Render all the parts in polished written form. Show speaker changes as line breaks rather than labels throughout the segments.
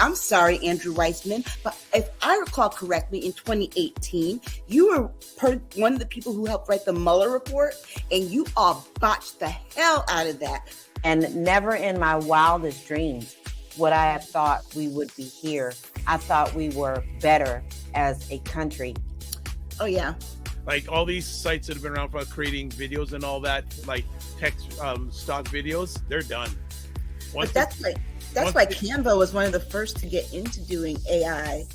I'm sorry, Andrew Weissman, but if I recall correctly, in 2018, you were one of the people who helped write the Mueller report, and you all botched the hell out of that.
And never in my wildest dreams would I have thought we would be here. I thought we were better as a country.
Oh, yeah.
Like all these sites that have been around for creating videos and all that, like text stock videos, they're done.
But that's why Canva was one of the first to get into doing AI.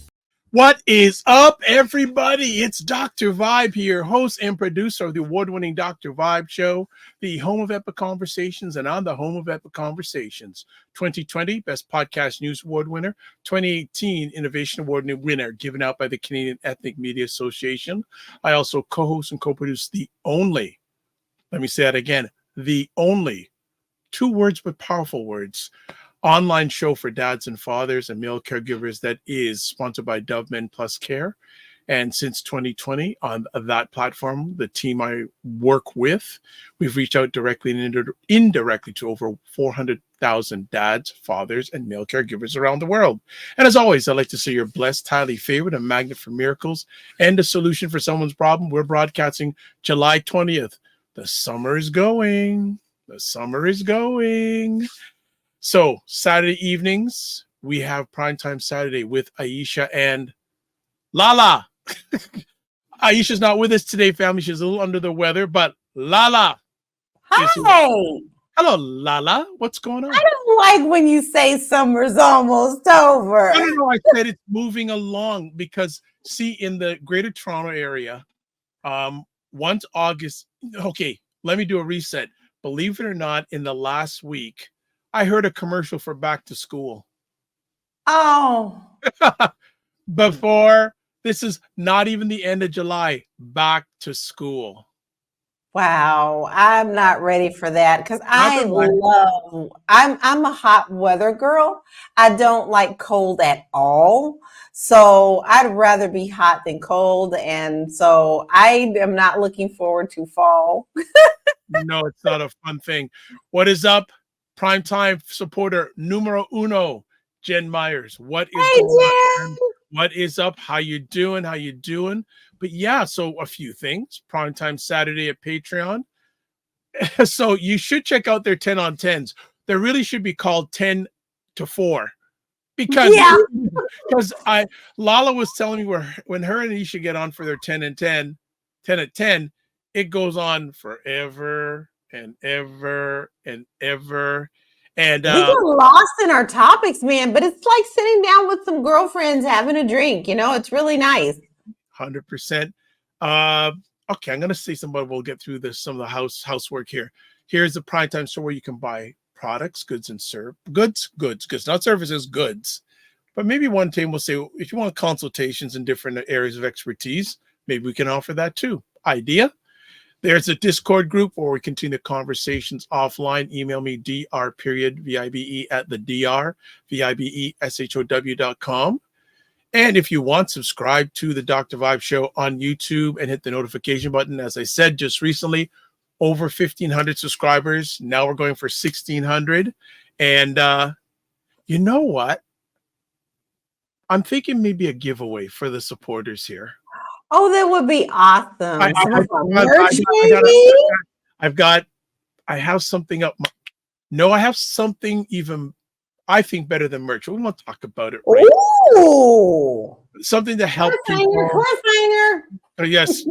What is up, everybody? It's Dr. Vibe here, host and producer of the award-winning Dr. Vibe Show, the home of Epic Conversations, and I'm the home of Epic Conversations. 2020 Best Podcast News Award winner, 2018 Innovation Award winner, given out by the Canadian Ethnic Media Association. I also co-host and co-produce the only, let me say that again, the only, 2 words but powerful words, online show for dads and fathers and male caregivers that is sponsored by Dove Men Plus Care. And since 2020, on that platform, the team I work with, we've reached out directly and indirectly to over 400,000 dads, fathers, and male caregivers around the world. And as always, I'd like to say you're blessed, highly favored, a magnet for miracles, and a solution for someone's problem. We're broadcasting July 20th. The summer is going. The summer is going. So Saturday evenings, we have Primetime Saturday with Aisha and LaLa. Aisha's not with us today, family. She's a little under the weather, but LaLa.
Hi.
Hello, LaLa. What's going on?
I don't like when you say summer's almost over.
No, I said it's moving along because, see, in the Greater Toronto area, once August, okay, let me do a reset. Believe it or not, in the last week, I heard a commercial for back to school.
Oh.
Before, this is not even the end of July, back to school.
Wow, I'm not ready for that because I'm a hot weather girl. I don't like cold at all. So I'd rather be hot than cold. And so I am not looking forward to fall.
No, it's not a fun thing. What is up? Primetime supporter numero uno, Jen Myers. What is
Hey, Jen.
What is up? How you doing? How you doing? But yeah, so a few things. Primetime Saturday at Patreon. So you should check out their 10 on 10s. They really should be called 10 to 4. Because LaLa was telling me when her and Aisha get on for their 10 and 10 at 10, it goes on forever and ever and ever. And
we get lost in our topics, man, but it's like sitting down with some girlfriends having a drink, it's really nice.
100%. Okay, I'm gonna say something, we'll get through this, some of the housework here. Here's the Primetime store where you can buy products, goods, and goods, not services, goods. But maybe one time we'll say, if you want consultations in different areas of expertise, maybe we can offer that too. Idea? There's a Discord group where we continue the conversations offline. Email me dr.vibe at the drvibeshow.com. And if you want, subscribe to the Dr. Vibe Show on YouTube and hit the notification button. As I said just recently, over 1,500 subscribers. Now we're going for 1,600. And you know what? I'm thinking maybe a giveaway for the supporters here.
Oh, that would be awesome.
I have something up. No, I have something even, I think, better than merch. We won't talk about it. Right?
Ooh.
Something to help people.
Cliffhanger.
Yes.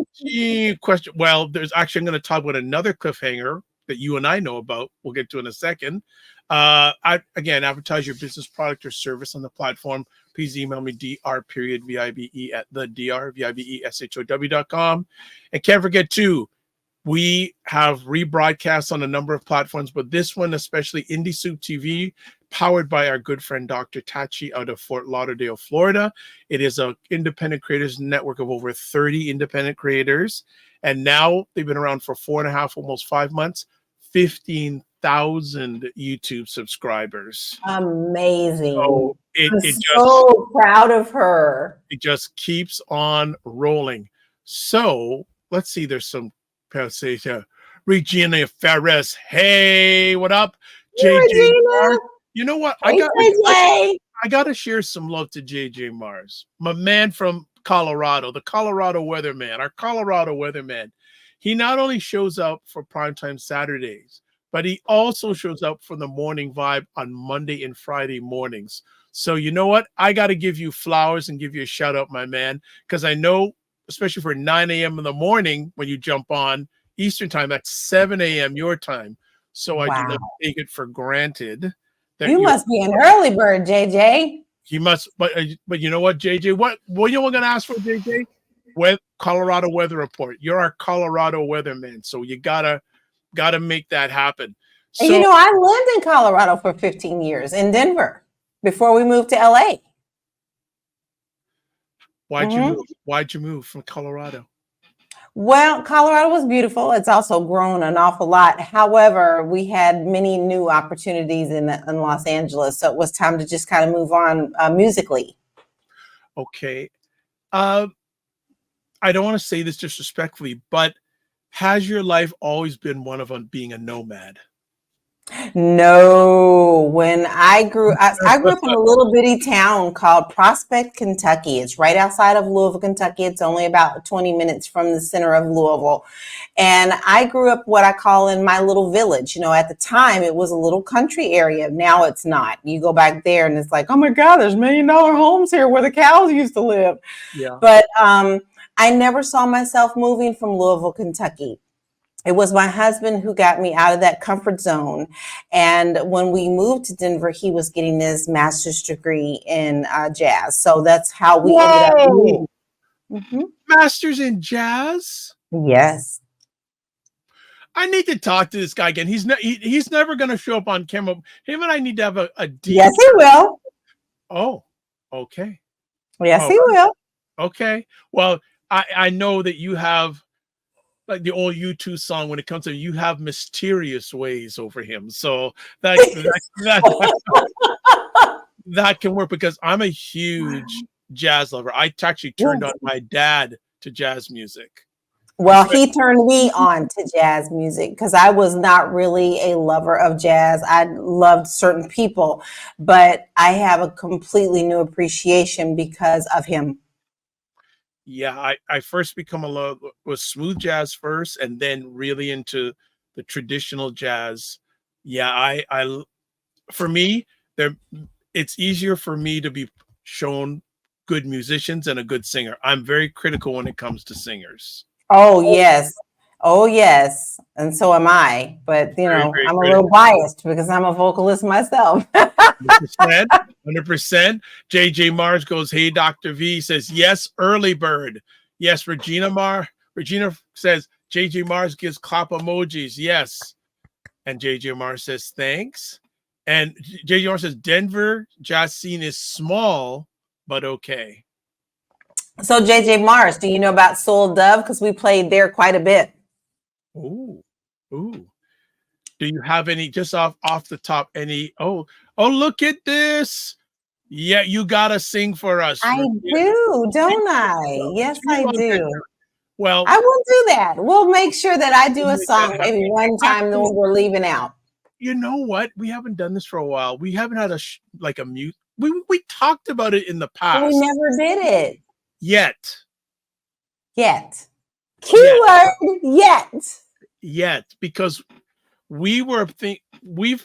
Question. Well, there's actually, I'm going to talk about another cliffhanger that you and I know about. We'll get to in a second. Again, advertise your business, product, or service on the platform. Please email me dr.vibe at the drvibeshow.com. And can't forget too, we have rebroadcasts on a number of platforms, but this one, especially Indie Soup TV, powered by our good friend Dr. Tachi out of Fort Lauderdale, Florida. It is an independent creators network of over 30 independent creators. And now they've been around for 4.5, almost 5 months, 15,000 YouTube subscribers.
Amazing.
So
I'm so proud of her.
It just keeps on rolling. So let's see, there's some Regina Ferris. Hey, what up?
Hey, Regina.
You know what?
Hey,
I got to share some love to JJ Mars, my man from Colorado, the Colorado weatherman, our Colorado weatherman. He not only shows up for Primetime Saturdays, but he also shows up for the morning vibe on Monday and Friday mornings. So you know what? I got to give you flowers and give you a shout out, my man, because I know, especially for 9 a.m. in the morning when you jump on Eastern time, that's 7 a.m. your time. So I do
Wow.
not take it for granted that
You must be an early bird, JJ.
he must, but you know what, JJ? What you know what I'm gonna ask for, JJ? Colorado weather report. You're our Colorado weatherman, so you gotta make that happen.
And
So
I lived in Colorado for 15 years in Denver before we moved to LA.
why'd you move? Why'd you move from Colorado?
Well, Colorado was beautiful. It's also grown an awful lot. However, we had many new opportunities in Los Angeles, so it was time to just kind of move on musically.
Okay. I don't want to say this disrespectfully, but has your life always been one of being a nomad?
No, when I grew up in a little bitty town called Prospect, Kentucky. It's right outside of Louisville, Kentucky. It's only about 20 minutes from the center of Louisville. And I grew up what I call in my little village. At the time it was a little country area. Now it's not. You go back there and it's like, oh my God, there's $1 million homes here where the cows used to live.
Yeah.
But I never saw myself moving from Louisville, Kentucky. It was my husband who got me out of that comfort zone. And when we moved to Denver, he was getting his master's degree in jazz. So that's how we ended up moving. Mm-hmm.
Master's in jazz?
Yes.
I need to talk to this guy again. He's never going to show up on camera. Him and I need to have a deep.
Yes, he will.
Oh, okay.
Yes, he will.
Okay. Well, I know that you have, like the old U2 song, when it comes to you have mysterious ways over him. So that can work, because I'm a huge jazz lover. I actually turned on my dad to jazz music.
Well, he turned me on to jazz music because I was not really a lover of jazz. I loved certain people, but I have a completely new appreciation because of him.
Yeah, I first become a love was smooth jazz first, and then really into the traditional jazz. Yeah, I for me, it's easier for me to be shown good musicians and a good singer. I'm very critical when it comes to singers.
Oh yes. Oh yes. And so am I. But
very
I'm
critical.
a little biased because I'm a vocalist myself.
100%. JJ Mars goes, hey, Dr. V, says, yes, early bird. Yes, Regina says, JJ Mars gives clap emojis. Yes. And JJ Mars says, thanks. And JJ Mars says, Denver jazz scene is small, but okay.
So JJ Mars, do you know about Soul Dove? Because we played there quite a bit.
Ooh. Do you have any, just off the top, any, oh, look at this. Yeah, you gotta sing for us.
I do, don't I? Yes, I do.
Well,
I will do that. We'll make sure that I do a song maybe one time when we're leaving out.
You know what? We haven't done this for a while. We haven't had a mute. We talked about it in the past.
We never did it.
Yet.
Keyword yet.
Because we've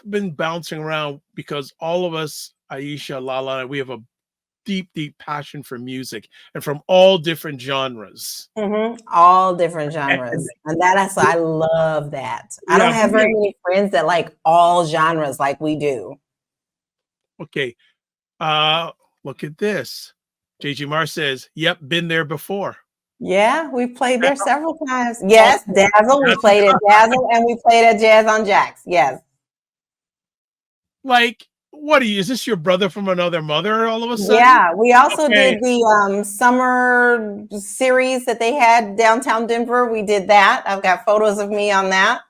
been bouncing around because all of us, Aisha, LaLa, we have a deep, deep passion for music and from all different genres.
Mm-hmm. All different genres. And I love that. I don't have very many friends that like all genres like we do.
Okay. Look at this. JJ Mars says, yep, been there before.
Yeah, we played there several times. Yes, Dazzle. We played at Dazzle and we played at Jazz on Jacks. Yes.
Like, what are you? Is this your brother from another mother all of a sudden?
Yeah, we also did the summer series that they had downtown Denver. We did that. I've got photos of me on that.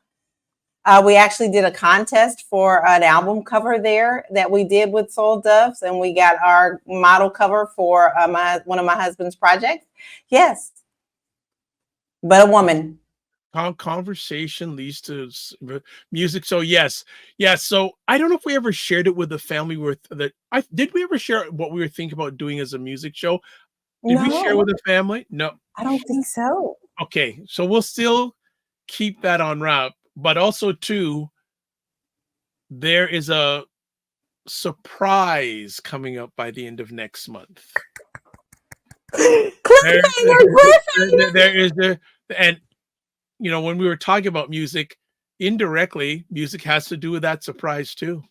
We actually did a contest for an album cover there that we did with Soul Doves, and we got our model cover for one of my husband's projects. Yes, but a woman.
conversation leads to music. So yes. So I don't know if we ever shared it with the family did we ever share what we were thinking about doing as a music show? Did we share
No,
with the family? No.
I don't think so.
Okay. So we'll still keep that on wrap, but also too, there is a surprise coming up by the end of next month. There, there is the, and when we were talking about music, indirectly, music has to do with that surprise too.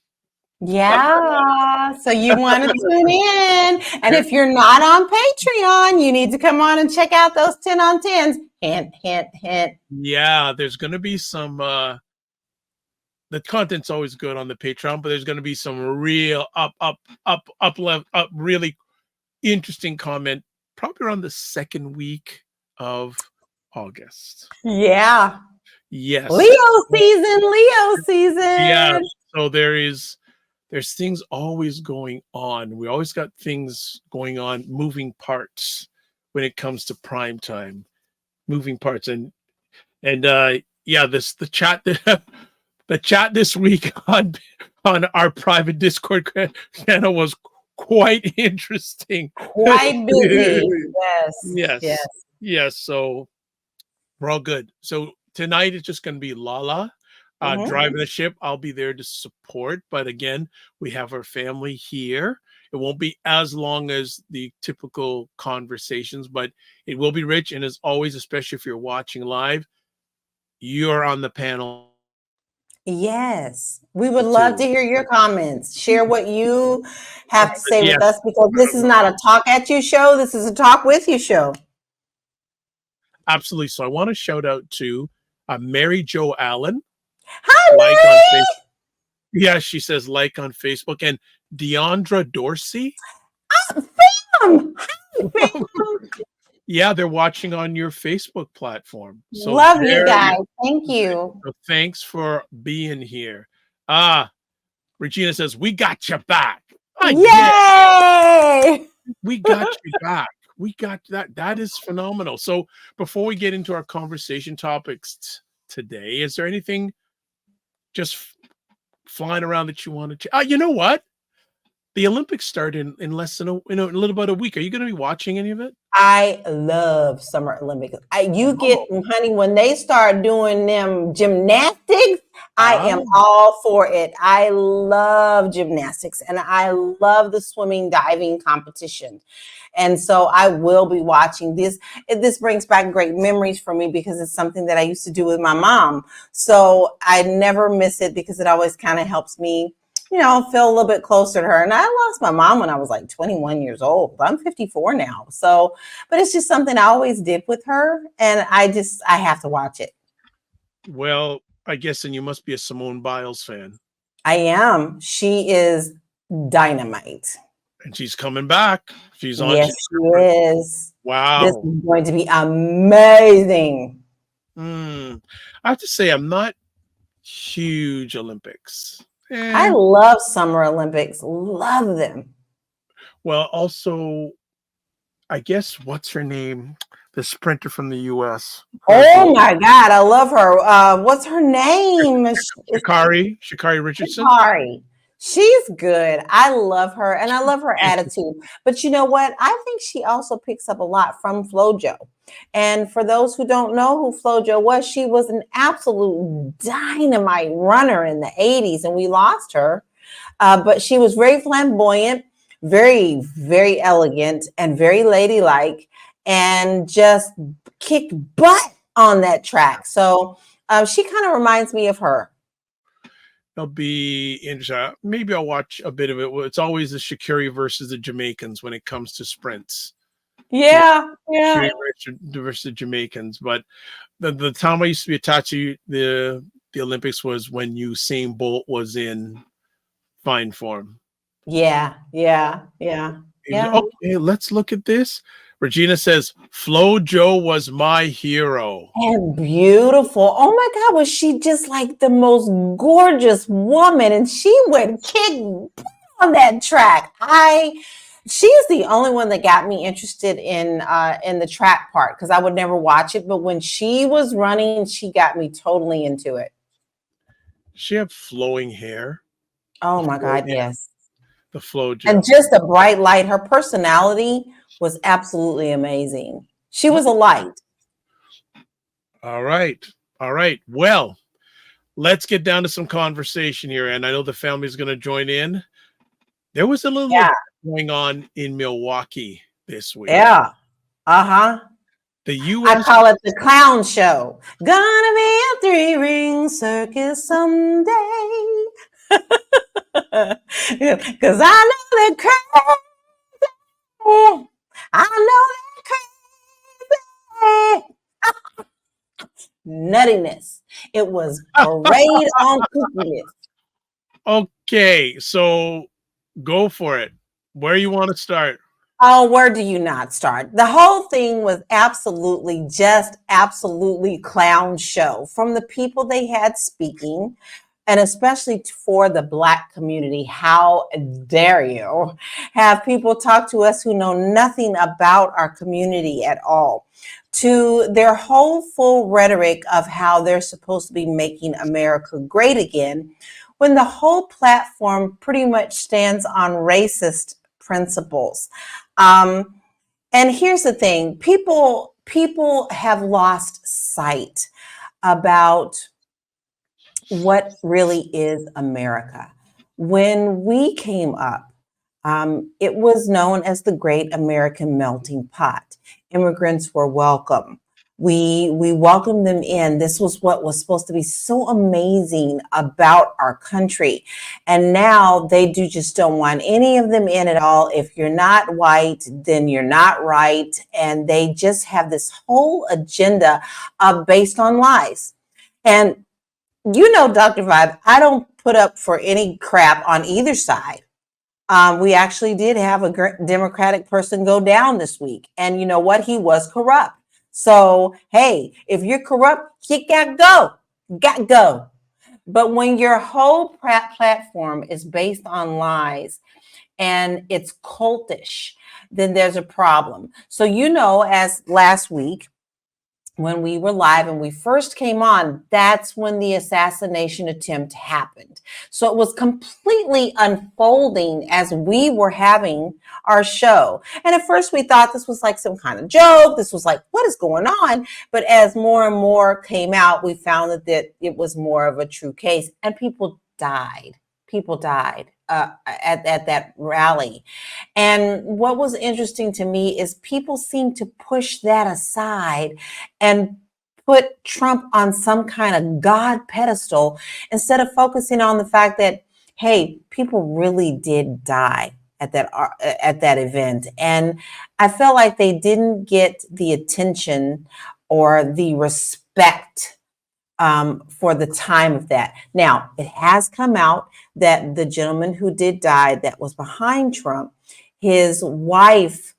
Yeah. So you want to tune in. And if you're not on Patreon, you need to come on and check out those 10 on 10s. Hint, hint, hint.
Yeah, there's going to be some, the content's always good on the Patreon, but there's going to be some real really interesting comment probably around the second week of August.
Yeah.
Yes.
Leo season.
Yeah. So there's things always going on. We always got things going on, moving parts when it comes to prime time, moving parts. And the chat, the chat this week on our private Discord channel was quite interesting.
Quite busy.
Yes. So we're all good. So tonight it's just going to be LaLa driving the ship. I'll be there to support. But again, we have our family here. It won't be as long as the typical conversations, but it will be rich. And as always, especially if you're watching live, you're on the panel.
Yes, we would love to hear your comments. Share what you have to say with us, because this is not a talk at you show. This is a talk with you show.
Absolutely. So I want to shout out to Mary Jo Allen.
Hi, Mary.
Yeah, she says like on Facebook. And Deandra Dorsey.
Fam. Hi, fam.
Yeah, they're watching on your Facebook platform. So
love you guys. Thank you.
So thanks for being here. Regina says, we got your back.
Yay!
Yeah. We got your back. We got that. That is phenomenal. So before we get into our conversation topics today, is there anything just flying around that you wanted to? You know what? The Olympics start in less than a little about a week. Are you going to be watching any of it?
I love Summer Olympics. Honey, when they start doing them gymnastics, I am all for it. I love gymnastics and I love the swimming, diving competition. And so I will be watching this. This brings back great memories for me because it's something that I used to do with my mom. So I never miss it because it always kind of helps me, feel a little bit closer to her. And I lost my mom when I was like 21 years old. I'm 54 now. So, but it's just something I always did with her. And I have to watch it.
Well, I guess then you must be a Simone Biles fan.
I am. She is dynamite.
And she's coming back. She's on.
Yes, she is.
Wow.
This is going to be amazing.
I have to say, I'm not huge Olympics.
I love Summer Olympics. Love them.
Well, also, I guess, what's her name? The sprinter from the U.S.
Oh, my God. I love her. What's her name?
Sha'Carri Richardson.
Sha'Carri. She's good. I love her, and I love her attitude. But you know what? I think she also picks up a lot from FloJo. And for those who don't know who FloJo was, she was an absolute dynamite runner in the 80s, and we lost her. But she was very flamboyant, very, very elegant, and very ladylike, and just kicked butt on that track. So she kind of reminds me of her.
It'll be interesting. Maybe I'll watch a bit of it. It's always the Sha'Carri versus the Jamaicans when it comes to sprints.
Yeah.
Versus the Jamaicans. But the time I used to be attached to the Olympics was when Usain Bolt was in fine form.
Yeah.
Okay, let's look at this. Regina says, FloJo was my hero.
And beautiful. Oh my God, was she just like the most gorgeous woman? And she would kick on that track. She's the only one that got me interested in the track part, because I would never watch it. But when she was running, she got me totally into it.
She had flowing hair.
Oh my God, yes.
The flow
And
gel.
just a bright light. Her personality was absolutely amazing. She was a light.
All right. All right. Well, let's get down to some conversation here. And I know the family's going to join in. There was a little
Yeah.
going on in Milwaukee this week.
Yeah. Uh-huh.
The U.S.
I call it the clown show. Gonna be a 3-ring circus someday. Because I know they're crazy. I know they're crazy. Nuttiness. It was parade on cookie list.
Okay, so go for it. Where you want to start?
Oh, where do you not start? The whole thing was absolutely clown show from the people they had speaking, and especially for the Black community. How dare you have people talk to us who know nothing about our community at all, to their whole full rhetoric of how they're supposed to be making America great again, when the whole platform pretty much stands on racist principles. And here's the thing, people have lost sight about what really is America. When we came up, it was known as the Great American Melting Pot. Immigrants were welcome. We welcomed them in. This was what was supposed to be so amazing about our country. And now they just don't want any of them in at all. If you're not white, then you're not right. And they just have this whole agenda based on lies. And you know, Dr. Vibe, I don't put up for any crap on either side. We actually did have a Democratic person go down this week. And you know what? He was corrupt. So, hey, if you're corrupt, you got to go. But when your whole platform is based on lies and it's cultish, then there's a problem. So, you know, as last week, when we were live and we first came on, that's when the assassination attempt happened. So it was completely unfolding as we were having our show. And at first we thought this was like some kind of joke. This was like, what is going on? But as more and more came out, we found that it was more of a true case, and people died. People died at that rally. And what was interesting to me is people seem to push that aside and put Trump on some kind of God pedestal instead of focusing on the fact that, hey, people really did die at that event. And I felt like they didn't get the attention or the respect for the time of that. Now, it has come out that the gentleman who did die that was behind Trump, his wife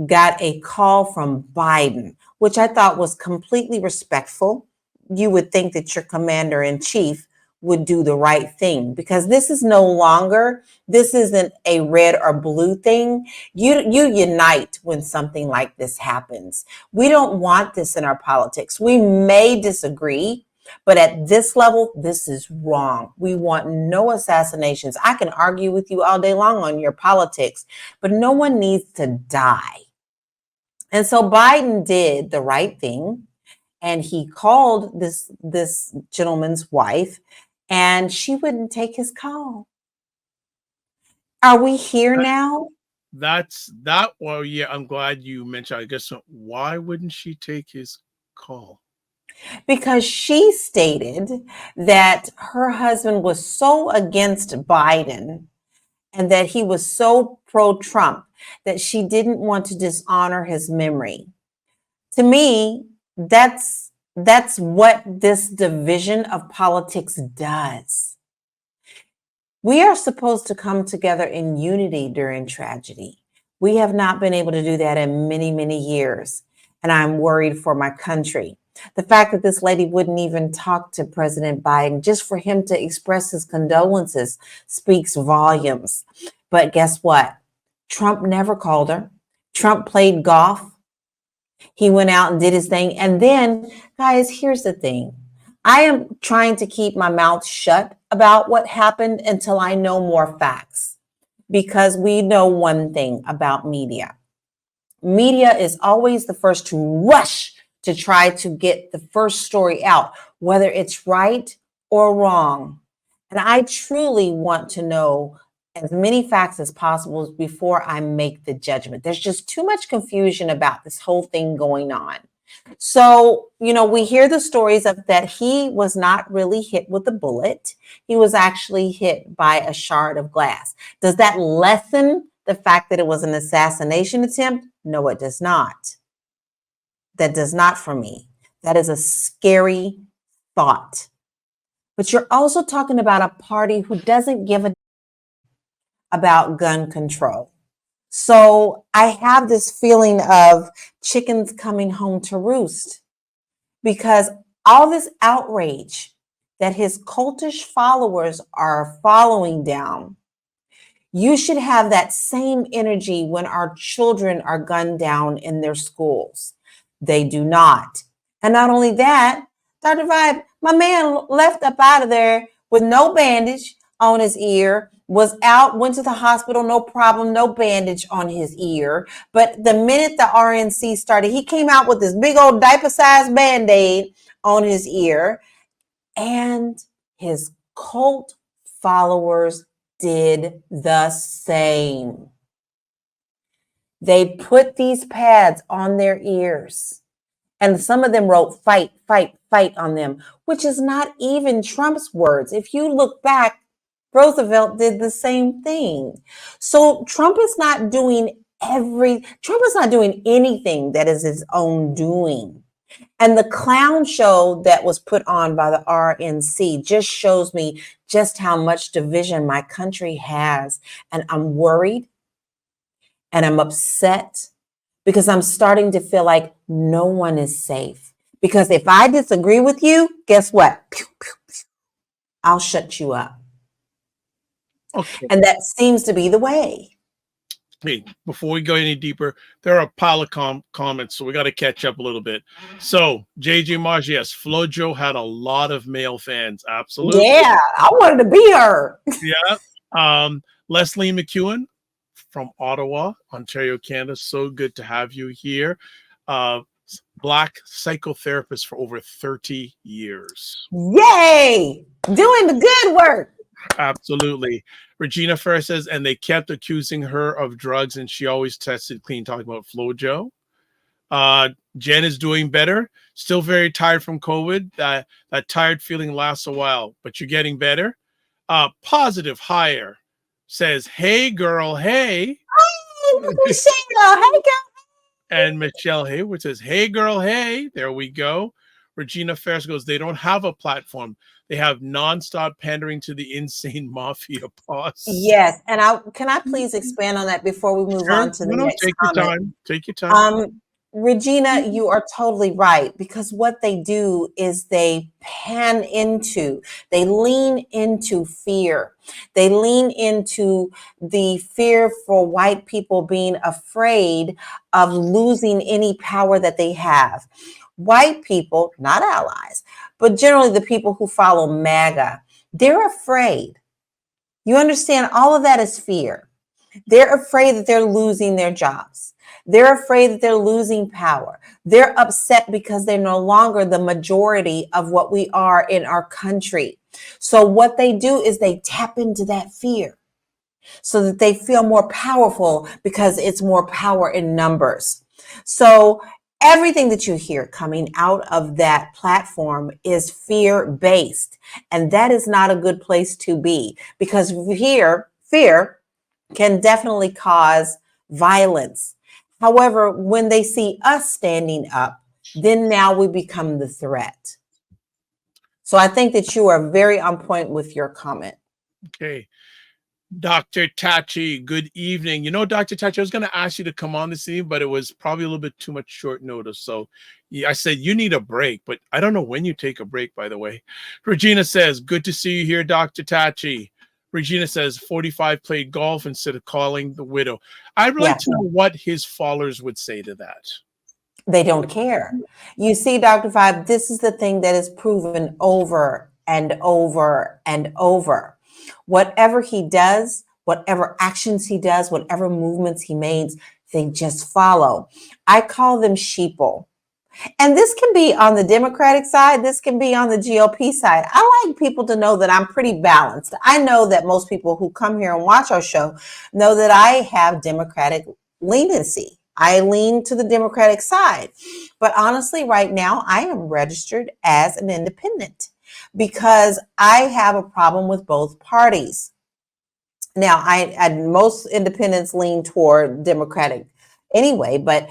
got a call from Biden, which I thought was completely respectful. You would think that your commander in chief would do the right thing, because this is no longer, this isn't a red or blue thing. You unite when something like this happens. We don't want this in our politics. We may disagree, but at this level, this is wrong. We want no assassinations. I can argue with you all day long on your politics, but no one needs to die. And so Biden did the right thing, and he called this gentleman's wife, and she wouldn't take his call. Are we here now?
Well, yeah, I'm glad you mentioned. I guess, why wouldn't she take his call?
Because she stated that her husband was so against Biden and that he was so pro-Trump that she didn't want to dishonor his memory. To me, that's what this division of politics does. We are supposed to come together in unity during tragedy. We have not been able to do that in many, many years, and I'm worried for my country. The fact that this lady wouldn't even talk to President Biden, just for him to express his condolences, speaks volumes. But guess what? Trump never called her. Trump played golf. He went out and did his thing. And then, guys, here's the thing. I am trying to keep my mouth shut about what happened until I know more facts, because we know one thing about media. Media is always the first to rush to try to get the first story out, whether it's right or wrong. And I truly want to know as many facts as possible before I make the judgment. There's just too much confusion about this whole thing going on. So, we hear the stories of that he was not really hit with a bullet. He was actually hit by a shard of glass. Does that lessen the fact that it was an assassination attempt? No, it does not. That does not for me. That is a scary thought. But you're also talking about a party who doesn't give a about gun control. So I have this feeling of chickens coming home to roost, because all this outrage that his cultish followers are following down, you should have that same energy when our children are gunned down in their schools. They do not. And not only that, Dr. Vibe, my man left up out of there with no bandage on his ear, was out, went to the hospital, no problem, no bandage on his ear. But the minute the RNC started, he came out with this big old diaper-sized Band-Aid on his ear. And his cult followers did the same. They put these pads on their ears. And some of them wrote fight, fight, fight on them, which is not even Trump's words. If you look back, Roosevelt did the same thing. So Trump is not doing anything that is his own doing. And the clown show that was put on by the RNC just shows me just how much division my country has. And I'm worried and I'm upset, because I'm starting to feel like no one is safe. Because if I disagree with you, guess what? Pew, pew, pew. I'll shut you up.
Okay.
And that seems to be the way.
Hey, before we go any deeper, there are a pile of comments, so we got to catch up a little bit. So, JJ Marsh, yes, FloJo had a lot of male fans. Absolutely.
Yeah, I wanted to be her.
Yeah. Leslie McEwen from Ottawa, Ontario, Canada. So good to have you here. Black psychotherapist for over 30 years.
Yay! Doing the good work.
Absolutely. Regina Ferrer says, and they kept accusing her of drugs, and she always tested clean, talking about FloJo. Jen is doing better. Still very tired from COVID. That tired feeling lasts a while, but you're getting better. Positive Higher says, hey, girl, hey.
Hey, Michelle, hey, girl.
And Michelle Hayward says, hey, girl, hey. There we go. Regina Ferris goes, they don't have a platform. They have nonstop pandering to the insane mafia boss.
Yes, and can I please expand on that before we move on to the next
take
comment?
your time. Take your time.
Regina, you are totally right, because what they do is they lean into fear. They lean into the fear for white people being afraid of losing any power that they have. White people, not allies, but generally the people who follow MAGA, they're afraid. You understand, all of that is fear. They're afraid that they're losing their jobs. They're afraid that they're losing power. They're upset because they're no longer the majority of what we are in our country. So what they do is they tap into that fear so that they feel more powerful, because it's more power in numbers. So everything that you hear coming out of that platform is fear-based. And that is not a good place to be, because fear can definitely cause violence. However, when they see us standing up, then now we become the threat. So I think that you are very on point with your comment.
Okay. Dr. Tachi, good evening. Dr. Tachi, I was going to ask you to come on this evening, but it was probably a little bit too much short notice. So I said, you need a break, but I don't know when you take a break, by the way. Regina says, good to see you here, Dr. Tachi. Regina says 45 played golf instead of calling the widow. I'd like
Yeah.
to know what his followers would say to that.
They don't care. You see, Dr. Vibe, this is the thing that is proven over and over and over. Whatever he does, whatever actions he does, whatever movements he makes, they just follow. I call them sheeple. And this can be on the Democratic side. This can be on the GOP side. I like people to know that I'm pretty balanced. I know that most people who come here and watch our show know that I have Democratic leniency. I lean to the Democratic side. But honestly, right now, I am registered as an independent because I have a problem with both parties. Now, I most independents lean toward Democratic anyway, but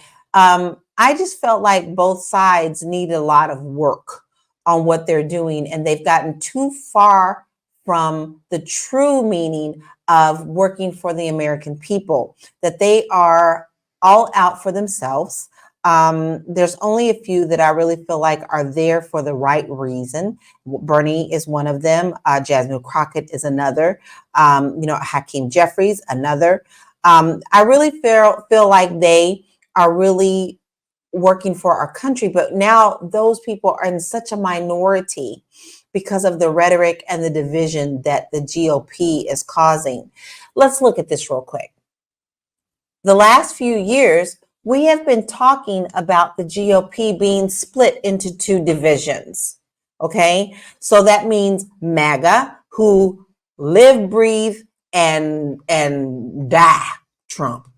I just felt like both sides need a lot of work on what they're doing, and they've gotten too far from the true meaning of working for the American people, that they are all out for themselves. There's only a few that I really feel like are there for the right reason. Bernie is one of them. Jasmine Crockett is another. Hakeem Jeffries, another. I really feel like they are really working for our country, but now those people are in such a minority because of the rhetoric and the division that the GOP is causing. Let's look at this real quick. The last few years, we have been talking about the GOP being split into two divisions. Okay, so that means MAGA, who live, breathe, and die Trump.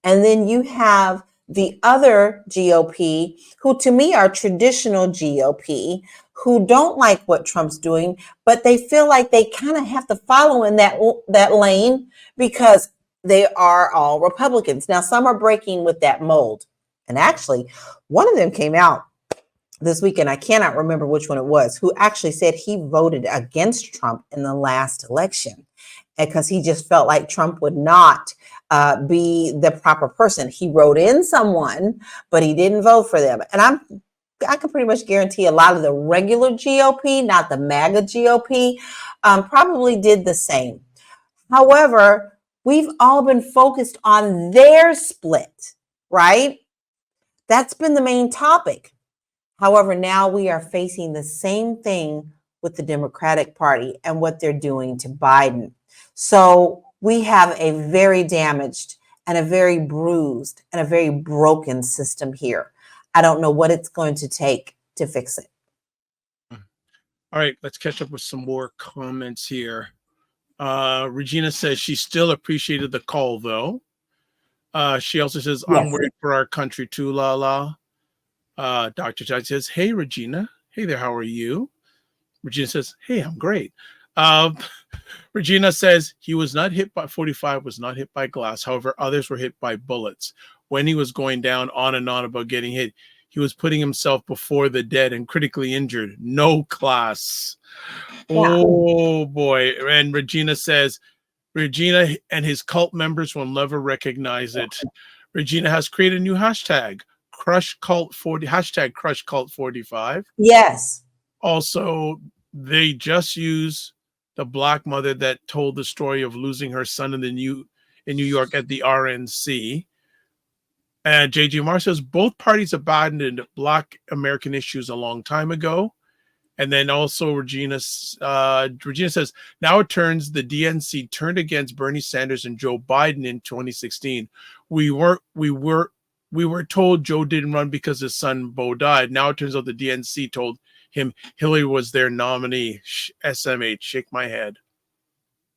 And then you have the other GOP, who to me are traditional GOP, who don't like what Trump's doing, but they feel like they kind of have to follow in that lane because they are all Republicans. Now, some are breaking with that mold. And actually, one of them came out this weekend, I cannot remember which one it was, who actually said he voted against Trump in the last election because he just felt like Trump would not be the proper person. He wrote in someone, but he didn't vote for them. And I can pretty much guarantee a lot of the regular GOP, not the MAGA GOP, probably did the same. However, we've all been focused on their split, right? That's been the main topic. However, now we are facing the same thing with the Democratic Party and what they're doing to Biden. So we have a very damaged and a very bruised and a very broken system here. I don't know what it's going to take to fix it.
All right, let's catch up with some more comments here. Regina says she still appreciated the call, though. She also says, yes. I'm worried for our country too, LaLa. Dr. Judge says, hey, Regina. Hey there, how are you? Regina says, hey, I'm great. Regina says he was not hit by 45, was not hit by glass. However, others were hit by bullets. When he was going down on and on about getting hit, he was putting himself before the dead and critically injured. No class. Yeah. Oh, boy. And Regina says, Regina and his cult members will never recognize it. Regina has created a new hashtag, Crush Cult 40, hashtag Crush Cult 45.
Yes.
Also, they just use the Black mother that told the story of losing her son in New York at the RNC. And J.G. Marr says both parties abandoned Black American issues a long time ago. And then also Regina says, now it turns the DNC turned against Bernie Sanders and Joe Biden in 2016. We were told Joe didn't run because his son Beau died. Now it turns out the DNC told him Hillary was their nominee. SMH, shake my head.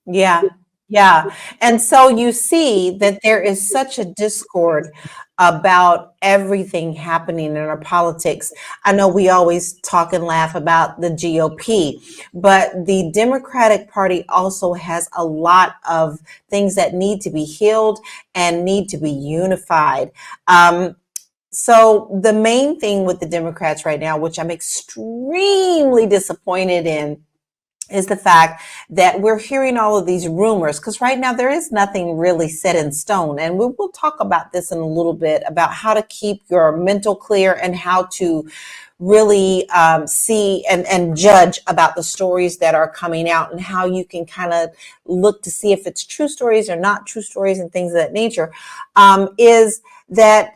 Yeah. Yeah. And so you see that there is such a discord about everything happening in our politics. I know we always talk and laugh about the GOP, but the Democratic Party also has a lot of things that need to be healed and need to be unified. So the main thing with the Democrats right now, which I'm extremely disappointed in, is the fact that we're hearing all of these rumors, because right now there is nothing really set in stone. And we will talk about this in a little bit, about how to keep your mental clear and how to really see and judge about the stories that are coming out, and how you can kind of look to see if it's true stories or not true stories and things of that nature, is that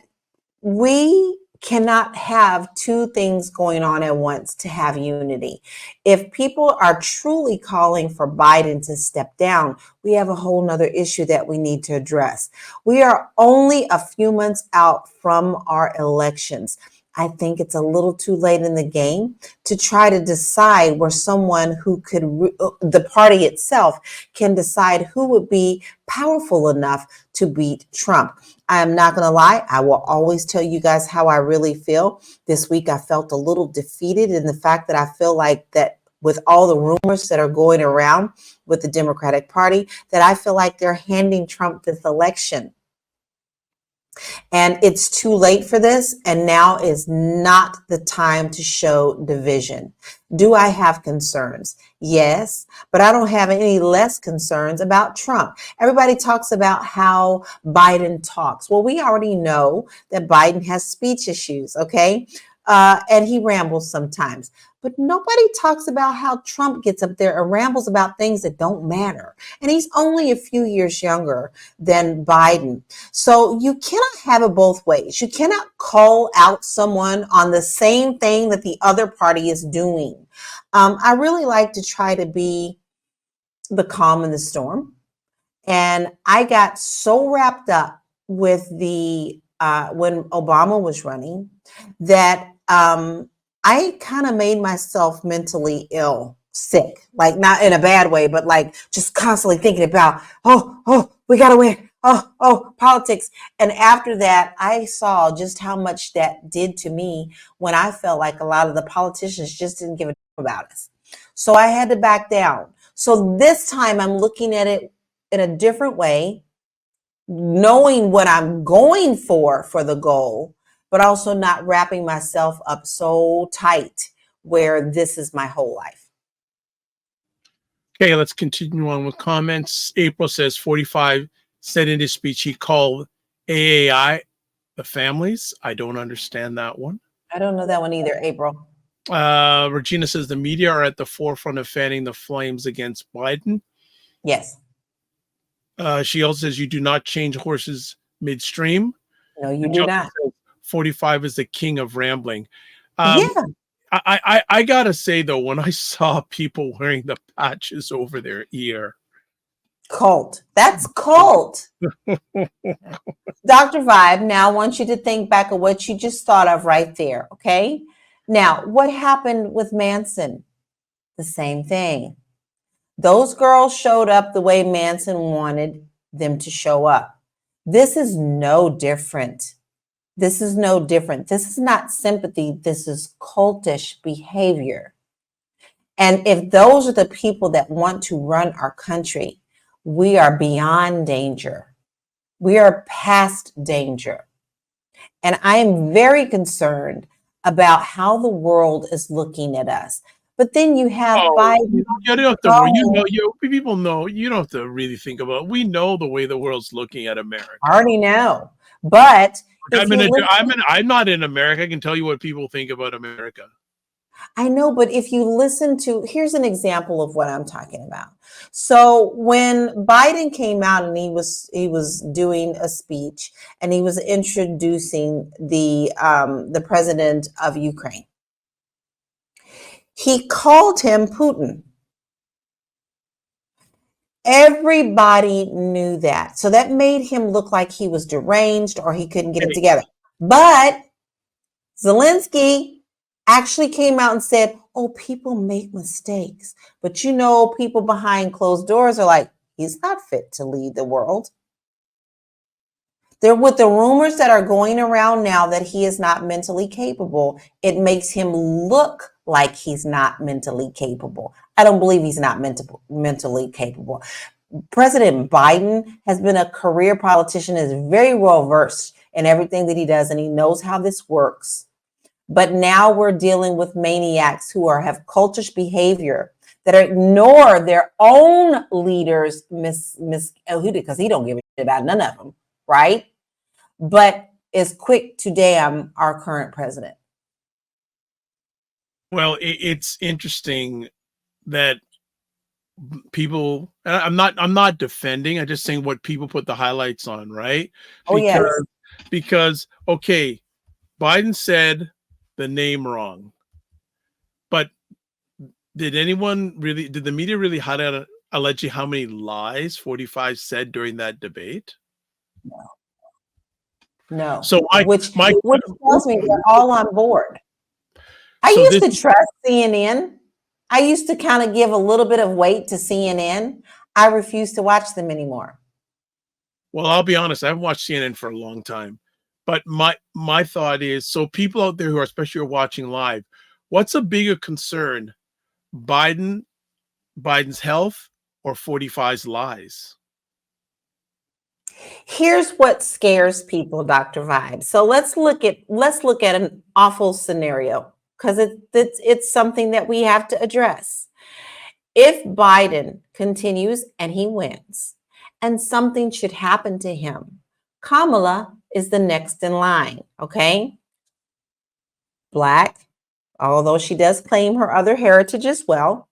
we cannot have two things going on at once to have unity. If people are truly calling for Biden to step down, we have a whole nother issue that we need to address. We are only a few months out from our elections. I think it's a little too late in the game to try to decide where someone who could, the party itself can decide who would be powerful enough to beat Trump. I am not going to lie. I will always tell you guys how I really feel. This week, I felt a little defeated in the fact that I feel like that with all the rumors that are going around with the Democratic Party, that I feel like they're handing Trump this election. And it's too late for this. And now is not the time to show division. Do I have concerns? Yes, but I don't have any less concerns about Trump. Everybody talks about how Biden talks. Well, we already know that Biden has speech issues, okay? And he rambles sometimes. But nobody talks about how Trump gets up there and rambles about things that don't matter. And he's only a few years younger than Biden. So you cannot have it both ways. You cannot call out someone on the same thing that the other party is doing. I really like to try to be the calm in the storm. And I got so wrapped up with the when Obama was running that I kind of made myself mentally ill, sick, like not in a bad way, but like just constantly thinking about, we got to win. Politics. And after that, I saw just how much that did to me when I felt like a lot of the politicians just didn't give a damn about us. So I had to back down. So this time I'm looking at it in a different way, knowing what I'm going for the goal, but also not wrapping myself up so tight where this is my whole life.
Okay, let's continue on with comments. April says 45 said in his speech he called AAI the families. I don't understand that one.
I don't know that one either, April.
Regina says the media are at the forefront of fanning the flames against Biden.
Yes.
She also says you do not change horses midstream.
No, you do not.
45 is the king of rambling.
Yeah.
I gotta say though, when I saw people wearing the patches over their ear,
cult. That's cult. Dr. Vibe, now I want you to think back of what you just thought of right there. Okay. Now, what happened with Manson? The same thing. Those girls showed up the way Manson wanted them to show up. This is no different. This is no different. This is not sympathy. This is cultish behavior. And if those are the people that want to run our country, we are beyond danger. We are past danger. And I am very concerned about how the world is looking at us. But then you have Biden.
You don't have to, people know, you don't have to really think about it. We know the way the world's looking at America.
I already know. But
I'm not in America. I can tell you what people think about America.
I know, but if you listen to, here's an example of what I'm talking about. So when Biden came out and he was doing a speech and he was introducing the president of Ukraine, he called him Putin. Everybody knew that. So that made him look like he was deranged or he couldn't get it together. But Zelensky actually came out and said, people make mistakes. But people behind closed doors are like, he's not fit to lead the world. They're with the rumors that are going around now that he is not mentally capable. It makes him look like he's not mentally capable. I don't believe he's not mentally capable. President Biden has been a career politician, is very well versed in everything that he does, and he knows how this works. But now we're dealing with maniacs who have cultish behavior that ignore their own leaders, because he don't give a shit about none of them, right? But is quick to damn our current president.
Well, it's interesting that people, I'm not defending, I'm just saying what people put the highlights on, right?
Oh, yes.
Because okay, Biden said the name wrong, but did the media really highlight allegedly how many lies 45 said during that debate?
No.
So
which tells me they're all on board. I used to trust CNN. I used to kind of give a little bit of weight to CNN. I refuse to watch them anymore.
Well, I'll be honest, I haven't watched CNN for a long time. But my thought is, so people out there who are especially watching live, what's a bigger concern? Biden's health or 45's lies?
Here's what scares people, Dr. Vibe. So let's look at an awful scenario, because it's something that we have to address. If Biden continues and he wins, and something should happen to him, Kamala is the next in line, okay? Black, although she does claim her other heritage as well,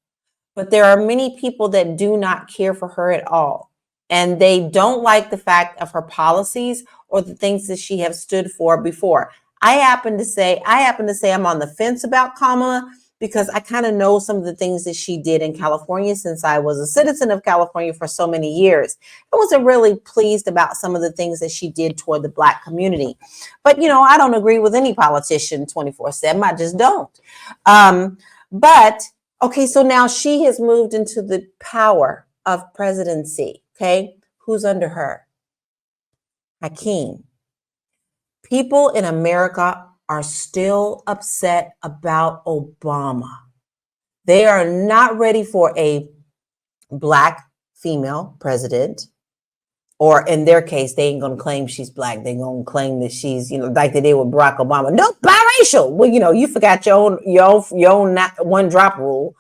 but there are many people that do not care for her at all. And they don't like the fact of her policies or the things that she has stood for before. I happen to say I'm on the fence about Kamala, because I kind of know some of the things that she did in California since I was a citizen of California for so many years. I wasn't really pleased about some of the things that she did toward the Black community. But, I don't agree with any politician 24/7. I just don't. But, okay, so now she has moved into the power of presidency, okay? Who's under her? Hakeem. People in America are still upset about Obama. They are not ready for a Black female president, or in their case, they ain't going to claim she's Black. They're going to claim that she's, like they did with Barack Obama. No, biracial. Well, you forgot your own not one drop rule.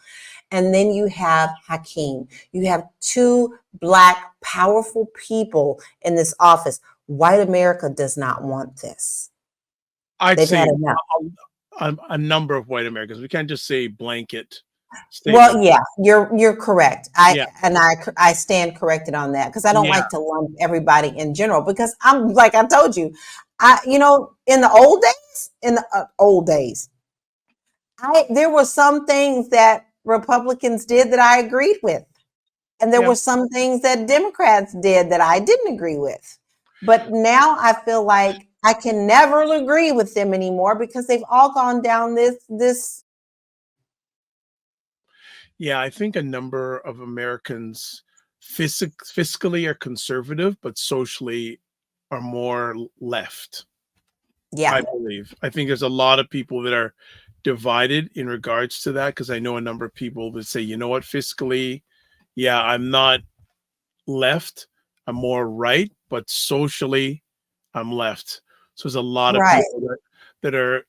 And then you have Hakeem. You have two Black powerful people in this office. White America does not want this.
I'd say a number of white Americans. We can't just say blanket statement.
Well, yeah, you're correct. I stand corrected on that, because I don't like to lump everybody in general, because I'm like I told you, in the old days, there were some things that Republicans did that I agreed with, and there were some things that Democrats did that I didn't agree with. But now I feel like I can never agree with them anymore, because they've all gone down this.
Yeah, I think a number of Americans fiscally are conservative, but socially are more left.
Yeah,
I believe. I think there's a lot of people that are divided in regards to that, because I know a number of people that say, you know what, fiscally, yeah, I'm not left, I'm more right, but socially, I'm left. So there's a lot of people that are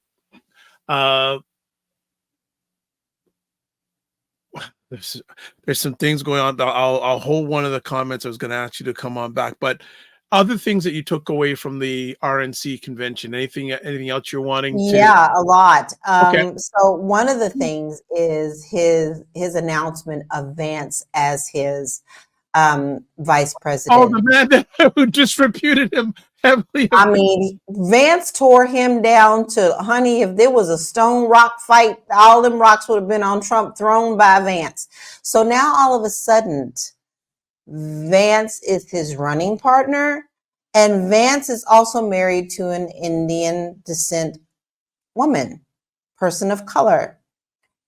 there's some things going on. I'll hold one of the comments. I was going to ask you to come on back, but other things that you took away from the RNC convention, anything else you're wanting to?
Yeah, a lot. So one of the things is his announcement of Vance as his vice president.
Oh, the man who disreputed him heavily.
I mean, Vance tore him down to, honey, if there was a stone rock fight, all them rocks would have been on Trump, thrown by Vance. So now all of a sudden, Vance is his running partner, and Vance is also married to an Indian descent woman, person of color.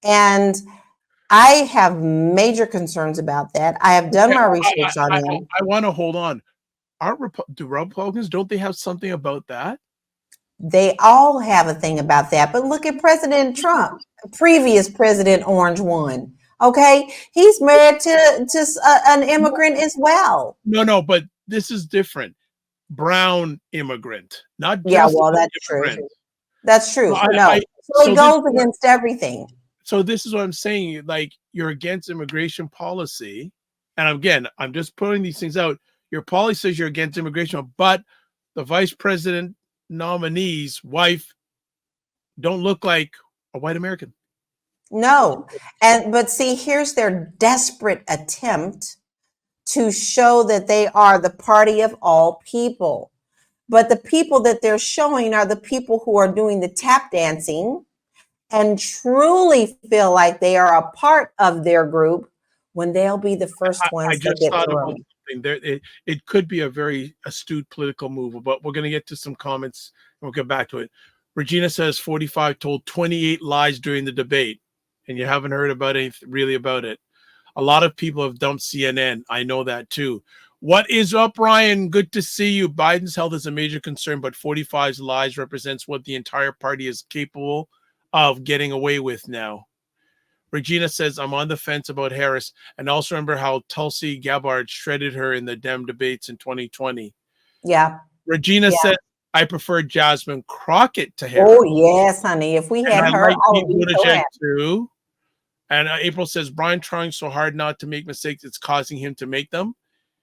And I have major concerns about that. I have done my research on him.
I want to hold on. Do Republicans, don't they have something about that?
They all have a thing about that. But look at President Trump, previous President Orange one. Okay, he's married to an immigrant as well.
No, but this is different. Brown immigrant, not just
that's true. That's true. So he goes against everything.
So this is what I'm saying. Like, you're against immigration policy. And again, I'm just putting these things out. Your policy says you're against immigration, but the vice president nominee's wife don't look like a white American.
No. But see, here's their desperate attempt to show that they are the party of all people. But the people that they're showing are the people who are doing the tap dancing and truly feel like they are a part of their group when they'll be the first ones
I
that
just
get
thought about
thrown.
something there. It could be a very astute political move, but we're going to get to some comments and we'll get back to it. Regina says 45 told 28 lies during the debate, and you haven't heard about anything really about it. A lot of people have dumped CNN. I know that too. What is up, Ryan? Good to see you. Biden's health is a major concern, but 45's lies represents what the entire party is capable of getting away with now. Regina says, I'm on the fence about Harris, and also remember how Tulsi Gabbard shredded her in the Dem debates in 2020.
Yeah.
Regina said, I prefer Jasmine Crockett to Harris.
Oh, yes, honey. If we had her, I would be so happy.
Too. And April says, Brian trying so hard not to make mistakes, it's causing him to make them.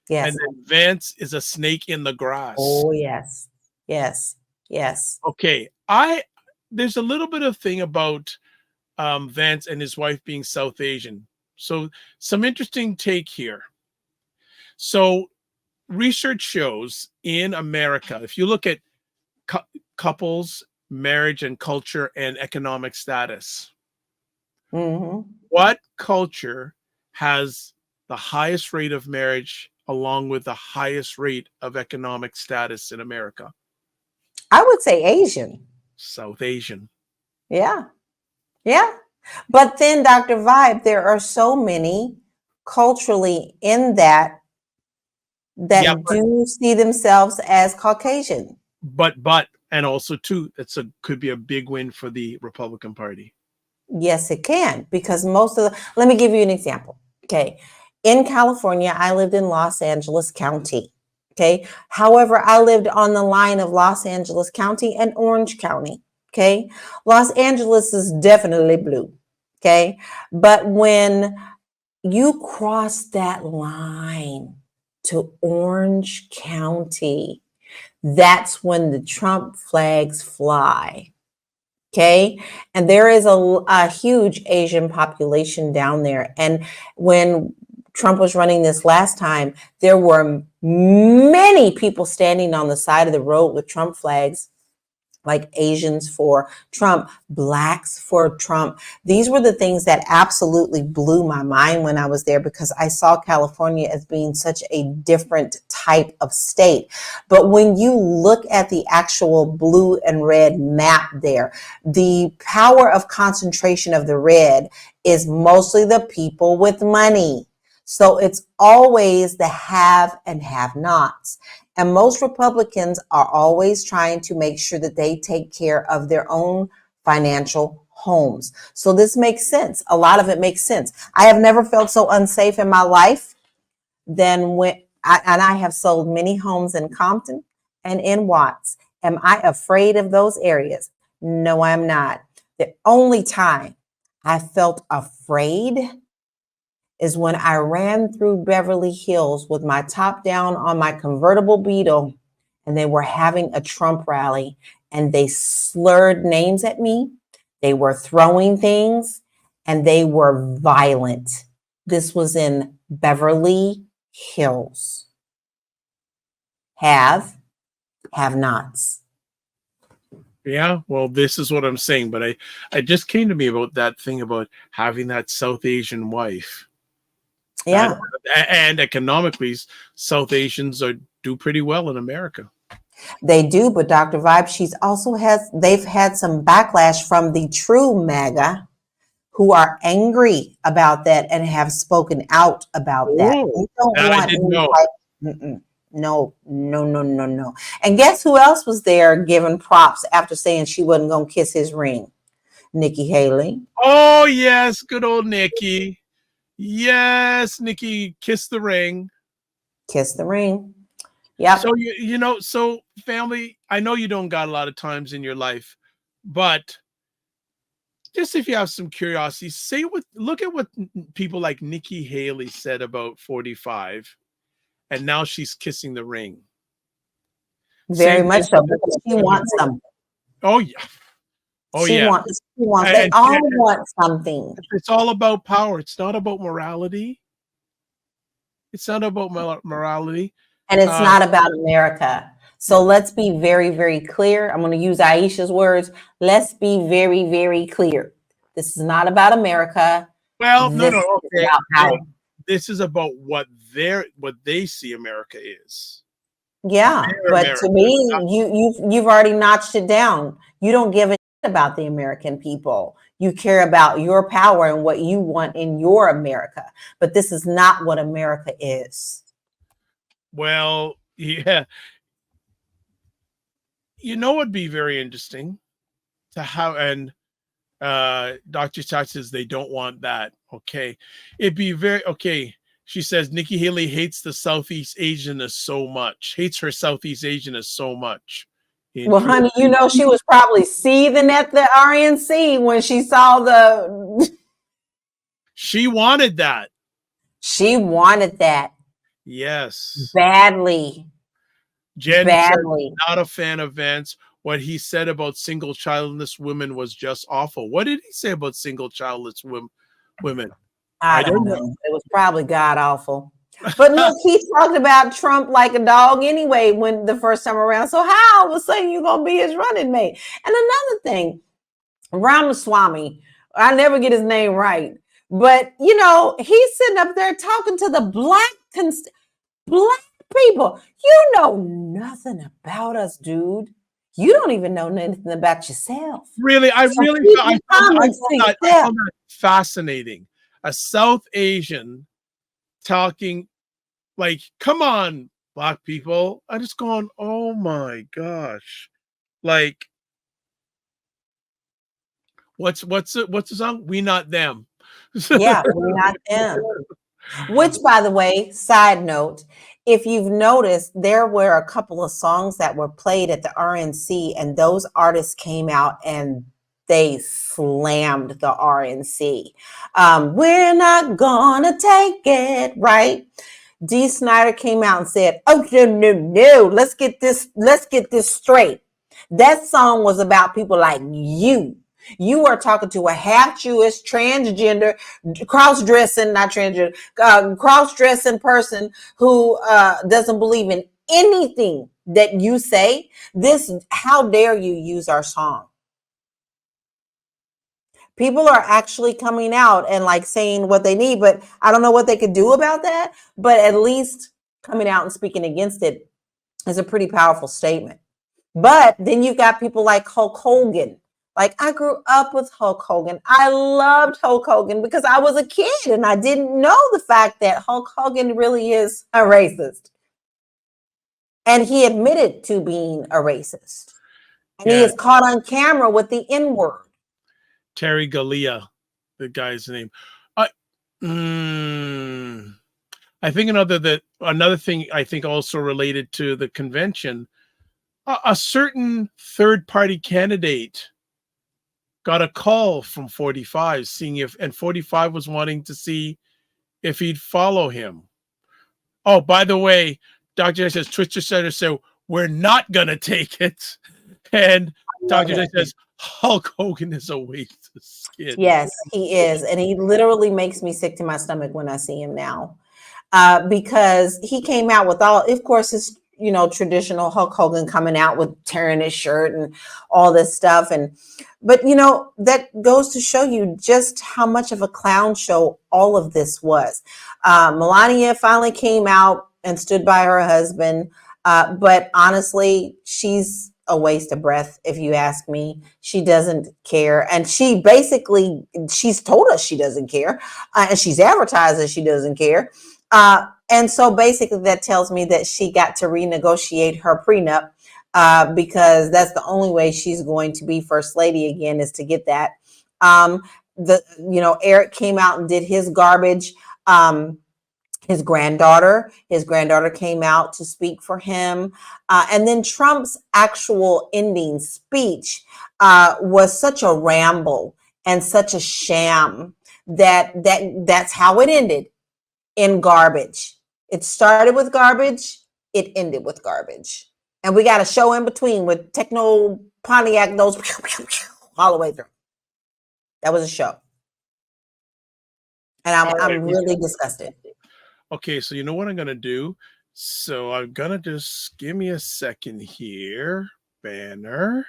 Yes.
And then Vance is a snake in the grass.
Oh, yes. Yes. Yes.
Okay. There's a little bit of thing about Vance and his wife being South Asian. So some interesting take here. So research shows in America, if you look at couples, marriage and culture and economic status, what culture has the highest rate of marriage along with the highest rate of economic status in America?
I would say Asian.
South Asian.
Yeah. Yeah. But then, Dr. Vibe, there are so many culturally in that do see themselves as Caucasian.
But and also too, could be a big win for the Republican Party.
Yes, it can, because let me give you an example. Okay. In California, I lived in Los Angeles County. Okay. However, I lived on the line of Los Angeles County and Orange County. Okay. Los Angeles is definitely blue. Okay. But when you cross that line to Orange County, that's when the Trump flags fly. Okay. And there is a huge Asian population down there. And when Trump was running this last time, there were many people standing on the side of the road with Trump flags, like Asians for Trump, Blacks for Trump. These were the things that absolutely blew my mind when I was there, because I saw California as being such a different type of state. But when you look at the actual blue and red map there, the power of concentration of the red is mostly the people with money. So it's always the have and have nots. And most Republicans are always trying to make sure that they take care of their own financial homes. So this makes sense. A lot of it makes sense. I have never felt so unsafe in my life than when I have sold many homes in Compton and in Watts. Am I afraid of those areas? No, I'm not. The only time I felt afraid is when I ran through Beverly Hills with my top down on my convertible Beetle, and they were having a Trump rally, and they slurred names at me. They were throwing things, and they were violent. This was in Beverly Hills. Have nots.
Yeah, well, this is what I'm saying, but I just came to me about that thing about having that South Asian wife.
Yeah.
And economically, South Asians do pretty well in America.
They do, but Dr. Vibe, they've had some backlash from the true MAGA who are angry about that and have spoken out about that. They don't want no. And guess who else was there giving props after saying she wasn't going to kiss his ring? Nikki Haley.
Oh, yes. Good old Nikki. Yes, Nikki, kiss the ring.
Kiss the ring. Yeah.
So so family, I know you don't got a lot of times in your life, but just if you have some curiosity, look at what people like Nikki Haley said about 45, and now she's kissing the ring.
Very much so, because she wants something.
Oh yeah. Oh
she
yeah.
Wants, they all want something.
It's all about power. It's not about morality. It's not about morality.
And it's not about America. So let's be very, very clear. I'm going to use Aisha's words. Let's be very, very clear. This is not about America.
Well, no. Okay. This is about what they see America is.
Yeah, but America. To me, you've already notched it down. You don't give a shit about the American people. You care about your power and what you want in your America. But this is not what America is.
Well, yeah. You know, it'd be very interesting to how, and Dr. Chat says they don't want that. Okay. It'd be very, okay. She says Nikki Haley hates the Southeast Asianness so much, hates her Southeast Asianness so much.
Well, honey, you know, she was probably seething at the RNC when she saw the.
She wanted that.
She wanted that.
Yes.
Badly.
Jen badly. Said, not a fan of Vance. What he said about single childless women was just awful. What did he say about single childless women?
I don't know. It was probably god awful. But look, he talked about Trump like a dog anyway when the first time around. So how all of a sudden you're going to be his running mate? And another thing, Ramaswamy, I never get his name right. But, you know, he's sitting up there talking to the black people. You know nothing about us, dude. You don't even know anything about yourself.
Really, I found that fascinating. A South Asian talking like, come on, black people. I just going, oh my gosh. Like, what's the song? We Not Them.
Yeah, We Not Them. Which, by the way, side note, if you've noticed, there were a couple of songs that were played at the RNC, and those artists came out and they slammed the RNC. We're not gonna take it, right? Dee Snider came out and said, "Oh no, let's get this straight. That song was about people like you. You are talking to a half Jewish, transgender, cross-dressing person who doesn't believe in anything that you say. How dare you use our song?" People are actually coming out and like saying what they need, but I don't know what they could do about that. But at least coming out and speaking against it is a pretty powerful statement. But then you've got people like Hulk Hogan. Like, I grew up with Hulk Hogan. I loved Hulk Hogan because I was a kid and I didn't know the fact that Hulk Hogan really is a racist. And he admitted to being a racist. And he is caught on camera with the N-word.
Terry Galea, the guy's name. I think another thing I think also related to the convention, a certain third-party candidate got a call from 45 and 45 was wanting to see if he'd follow him. Oh, by the way, Dr. says, Twister Center said, we're not going to take it. And Dr. says, Hulk Hogan is a waste of skin.
Yes, he is. And he literally makes me sick to my stomach when I see him now. Because he came out with of course, his, traditional Hulk Hogan coming out with tearing his shirt and all this stuff. But, that goes to show you just how much of a clown show all of this was. Melania finally came out and stood by her husband. But honestly, she's a waste of breath, if you ask me. She doesn't care. And she's told us she doesn't care. And she's advertised that she doesn't care. And so basically that tells me that she got to renegotiate her prenup because that's the only way she's going to be first lady again, is to get that. Eric came out and did his garbage. His granddaughter came out to speak for him. And then Trump's actual ending speech was such a ramble and such a sham that's how it ended, in garbage. It started with garbage, it ended with garbage. And we got a show in between with Techno Pontiac, those all the way through. That was a show. And I'm really disgusted.
Okay, so you know what I'm going to do? So I'm going to just give me a second here. Banner.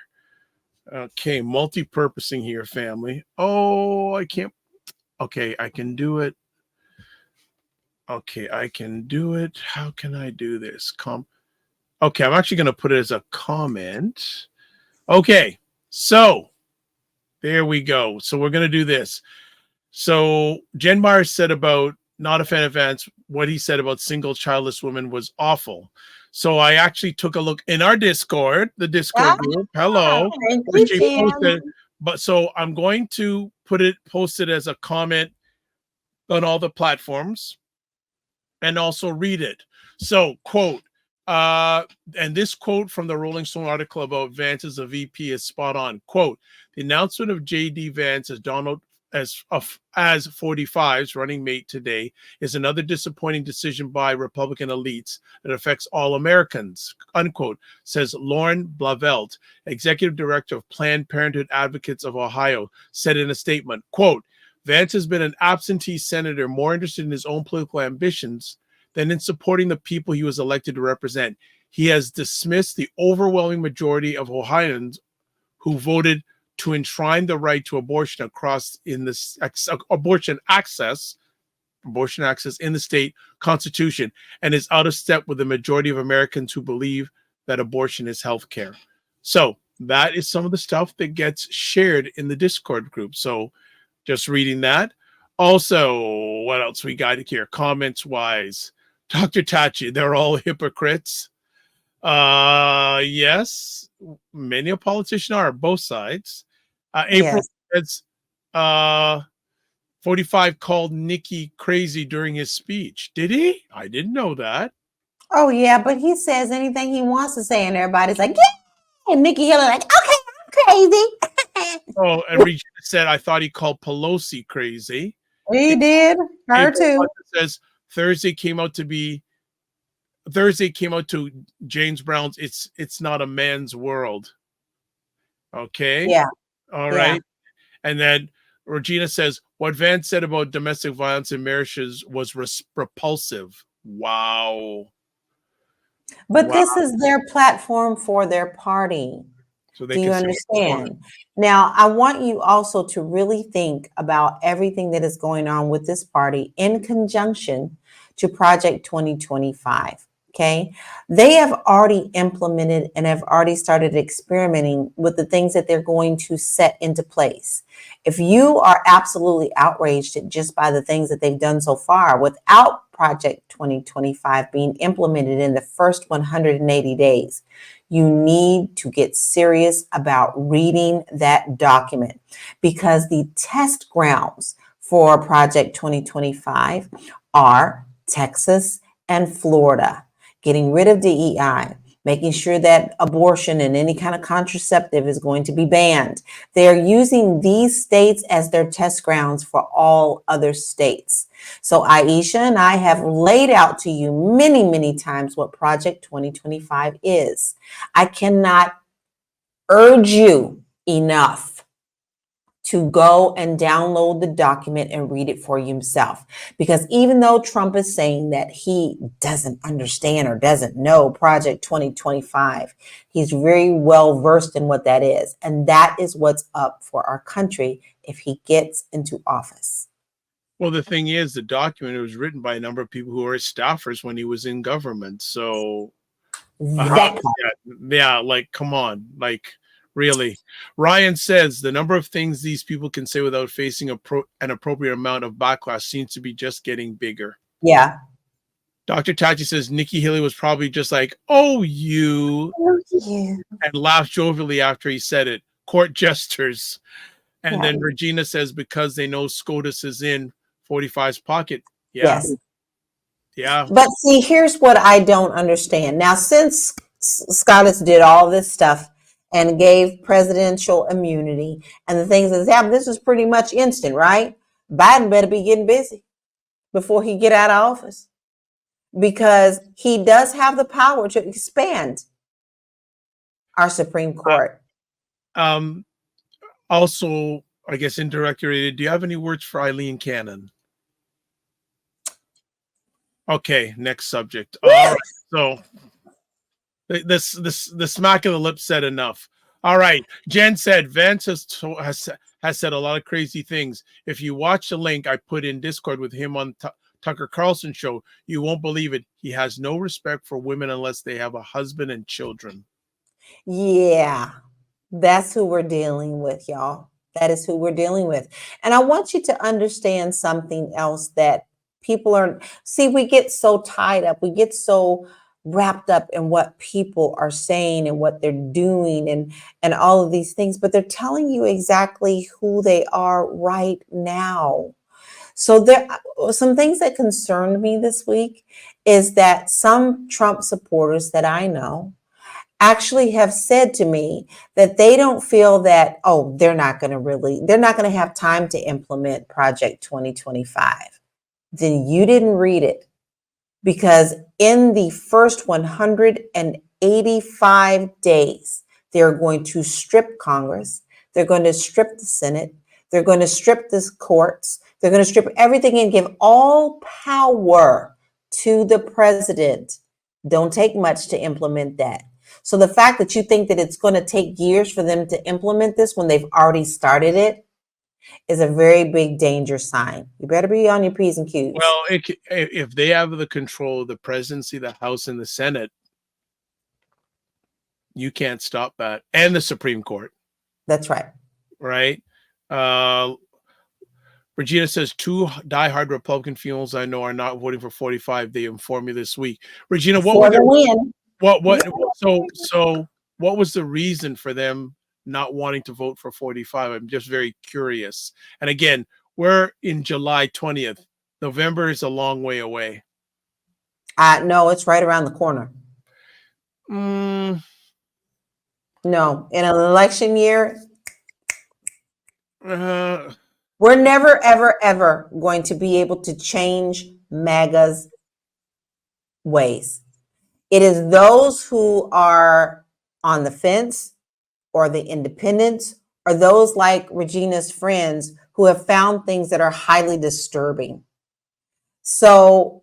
Okay, multi-purposing here, family. Oh, I can't. Okay, I can do it. Okay, I can do it. How can I do this? Okay, I'm actually going to put it as a comment. Okay, so there we go. So we're going to do this. So Jen Myers said about not a fan of Vance, what he said about single childless women was awful. So I actually took a look in our Discord, the Discord group. Hello. But so I'm going to post it as a comment on all the platforms and also read it. So quote, and this quote from the Rolling Stone article about Vance as a VP is spot on. Quote, the announcement of J.D. Vance as 45's running mate today is another disappointing decision by Republican elites that affects all Americans, unquote, says Lauren Blavelt, executive director of Planned Parenthood Advocates of Ohio, said in a statement, quote, Vance has been an absentee senator more interested in his own political ambitions than in supporting the people he was elected to represent. He has dismissed the overwhelming majority of Ohioans who voted to enshrine the right to abortion abortion access in the state constitution, and is out of step with the majority of Americans who believe that abortion is health care. So that is some of the stuff that gets shared in the Discord group. So just reading that. Also, what else we got here? Comments wise, Dr. Tachi, they're all hypocrites. Yes, many a politician are, both sides. April says 45 called Nikki crazy during his speech. Did he? I didn't know that.
Oh yeah, but he says anything he wants to say, and everybody's like, yeah. And Nikki Haley like, okay, I'm crazy.
Oh, and Regina said, I thought he called Pelosi crazy.
He did. Her too.
Says Thursday came out to James Brown's It's Not a Man's World. Okay.
Yeah.
All right. And then Regina says, what Vance said about domestic violence in marriages was repulsive. Wow.
But this is their platform for their party. So do you understand? Now, I want you also to really think about everything that is going on with this party in conjunction to Project 2025. Okay, they have already implemented and have already started experimenting with the things that they're going to set into place. If you are absolutely outraged just by the things that they've done so far without Project 2025 being implemented in the first 180 days, you need to get serious about reading that document, because the test grounds for Project 2025 are Texas and Florida. Getting rid of DEI, making sure that abortion and any kind of contraceptive is going to be banned. They're using these states as their test grounds for all other states. So Aisha and I have laid out to you many, many times what Project 2025 is. I cannot urge you enough to go and download the document and read it for yourself. Because even though Trump is saying that he doesn't understand or doesn't know Project 2025, he's very well versed in what that is. And that is what's up for our country if he gets into office.
Well, the thing is, the document was written by a number of people who were staffers when he was in government. So, like, come on, like, really. Ryan says the number of things these people can say without facing an appropriate amount of backlash seems to be just getting bigger.
Yeah.
Dr. Tachi says Nikki Haley was probably just like, oh, you, and laughed jovially after he said it. Court jesters. And then Regina says because they know SCOTUS is in 45's pocket. Yeah.
Yes.
Yeah.
But see, here's what I don't understand. Now, since SCOTUS did all this stuff, and gave presidential immunity and the things that's happened. This was pretty much instant, right? Biden better be getting busy before he get out of office, because he does have the power to expand our Supreme Court.
Also, I guess indirectly, do you have any words for Eileen Cannon? Okay, next subject. All right, so the smack of the lips said enough. All right, Jen said Vance has said a lot of crazy things. If you watch the link I put in Discord with him on Tucker Carlson show, you won't believe it. He has no respect for women unless they have a husband and children.
Yeah, that's who we're dealing with, y'all. That is who we're dealing with. And I want you to understand something else that people we get so tied up. We get so wrapped up in what people are saying and what they're doing and all of these things, but they're telling you exactly who they are right now. So there some things that concerned me this week is that some Trump supporters that I know actually have said to me that they don't feel that, they're not going to have time to implement Project 2025. Then you didn't read it, because in the first 185 days, they're going to strip Congress. They're going to strip the Senate. They're going to strip the courts. They're going to strip everything and give all power to the president. Don't take much to implement that. So the fact that you think that it's going to take years for them to implement this when they've already started it is a very big danger sign. You better be on your P's and Q's.
Well, if they have the control of the presidency, the House, and the Senate, you can't stop that. And the Supreme Court.
That's right.
Right? Regina says 2 diehard Republican females I know are not voting for 45. They informed me this week. Regina, what was the reason for them not wanting to vote for 45? I'm just very curious. And again, we're in July 20th. November is a long way away.
No, it's right around the corner. No, in an election year, we're never, ever, ever going to be able to change MAGA's ways. It is those who are on the fence or the independents or those like Regina's friends who have found things that are highly disturbing. So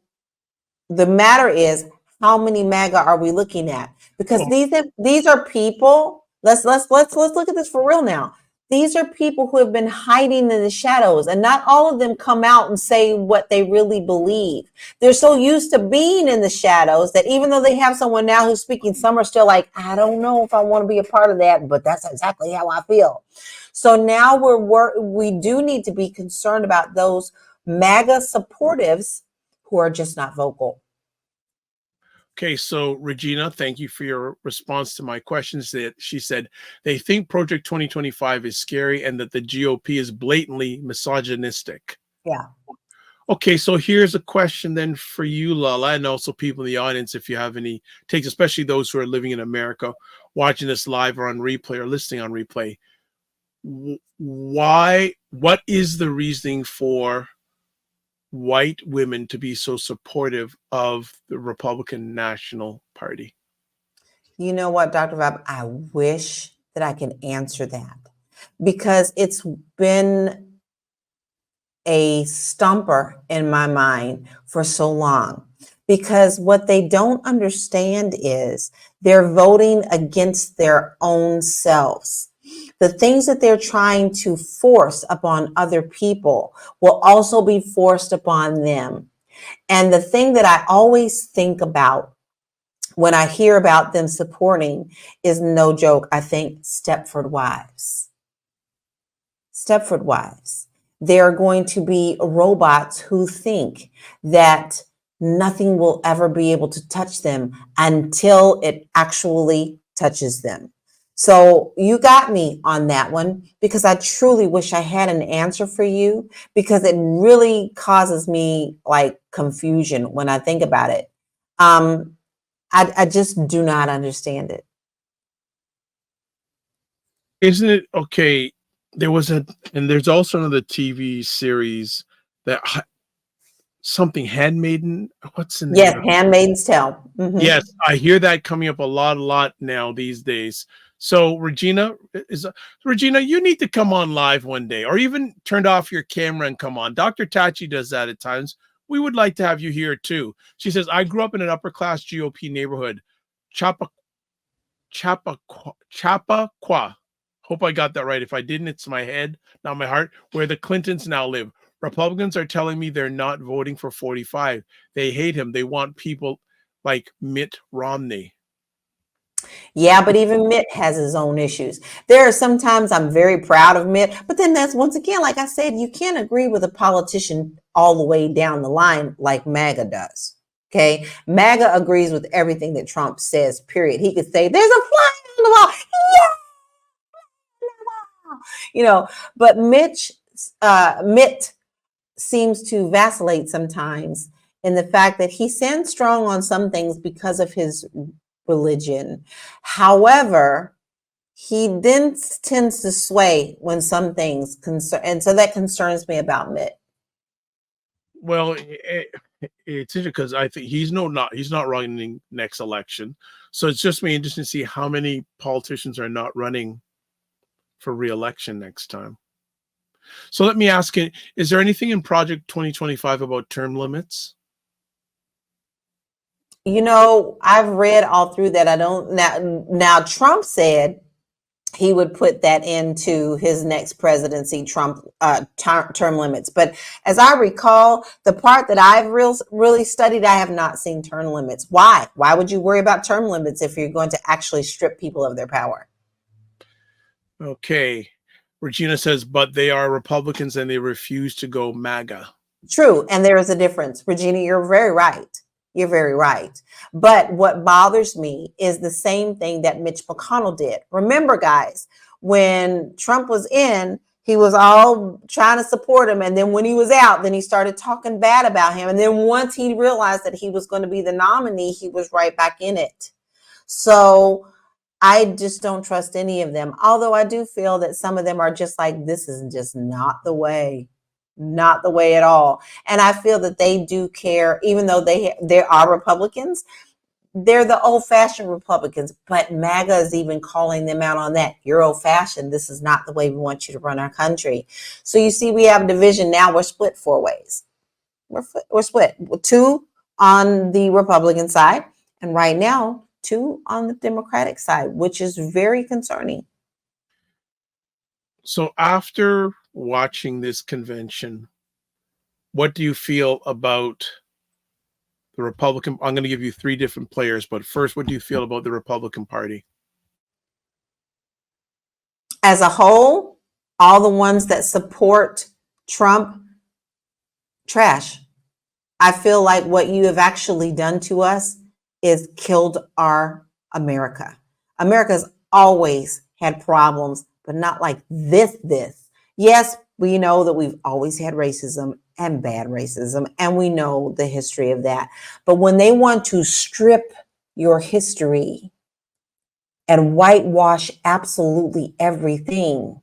the matter is, how many MAGA are we looking at? Because these are people. Let's look at this for real now. These are people who have been hiding in the shadows, and not all of them come out and say what they really believe. They're so used to being in the shadows that even though they have someone now who's speaking, some are still like, I don't know if I want to be a part of that, but that's exactly how I feel. So now we do need to be concerned about those MAGA supportives who are just not vocal.
Okay, so Regina, thank you for your response to my questions. That she said they think Project 2025 is scary and that the GOP is blatantly misogynistic.
Yeah.
Okay, so here's a question then for you, LaLa, and also people in the audience, if you have any takes, especially those who are living in America, watching this live or on replay or listening on replay. What is the reasoning for white women to be so supportive of the Republican National Party?
You know what, Dr. Rob, I wish that I can answer that, because it's been a stumper in my mind for so long. Because what they don't understand is they're voting against their own selves. The things that they're trying to force upon other people will also be forced upon them. And the thing that I always think about when I hear about them supporting is, no joke, I think Stepford Wives. Stepford Wives. They're going to be robots who think that nothing will ever be able to touch them until it actually touches them. So you got me on that one, because I truly wish I had an answer for you, because it really causes me like confusion when I think about it. I just do not understand it.
Isn't it okay? There was and there's also another TV series that something Handmaiden. What's the name
Yes,
of it?
Handmaid's Tale.
Yes, I hear that coming up a lot now these days. So Regina, you need to come on live one day, or even turned off your camera and come on. Dr. Tachi does that at times. We would like to have you here too. She says, I grew up in an upper class GOP neighborhood, Chapa Chappaqua. Hope I got that right. If I didn't, it's my head, not my heart, where the Clintons now live. Republicans are telling me they're not voting for 45. They hate him. They want people like Mitt Romney.
Yeah, but even Mitt has his own issues. There are sometimes I'm very proud of Mitt, but then that's once again, like I said, you can't agree with a politician all the way down the line like MAGA does. Okay. MAGA agrees with everything that Trump says, period. He could say, there's a fly on the wall. Yeah. But Mitt seems to vacillate sometimes in the fact that he stands strong on some things because of his religion. However, he then tends to sway when some things concern, and so that concerns me about Mitt.
Well, it's interesting because I think he's not running next election. So it's just me interesting to see how many politicians are not running for re-election next time. So let me ask you, is there anything in Project 2025 about term limits?
I've read all through that. I don't now Trump said he would put that into his next presidency, Trump term limits. But as I recall, the part that I've really studied, I have not seen term limits. Why? Why would you worry about term limits if you're going to actually strip people of their power?
Okay. Regina says, but they are Republicans and they refuse to go MAGA.
True. And there is a difference. Regina, you're very right. You're very right. But what bothers me is the same thing that Mitch McConnell did. Remember, guys, when Trump was in, he was all trying to support him. And then when he was out, then he started talking bad about him. And then once he realized that he was going to be the nominee, he was right back in it. So I just don't trust any of them. Although I do feel that some of them are just like, this is just not the way. Not the way at all. And I feel that they do care, even though they are Republicans, they're the old-fashioned Republicans, but MAGA is even calling them out on that. You're old-fashioned. This is not the way we want you to run our country. So you see, we have a division now. We're split 4 ways. We're split. 2 on the Republican side, and right now 2 on the Democratic side, which is very concerning.
So after watching this convention, what do you feel about the Republican? I'm going to give you 3 different players, but first, what do you feel about the Republican Party?
As a whole, all the ones that support Trump, trash. I feel like what you have actually done to us is killed our America. America's always had problems, but not like this. Yes, we know that we've always had racism and bad racism, and we know the history of that. But when they want to strip your history and whitewash absolutely everything,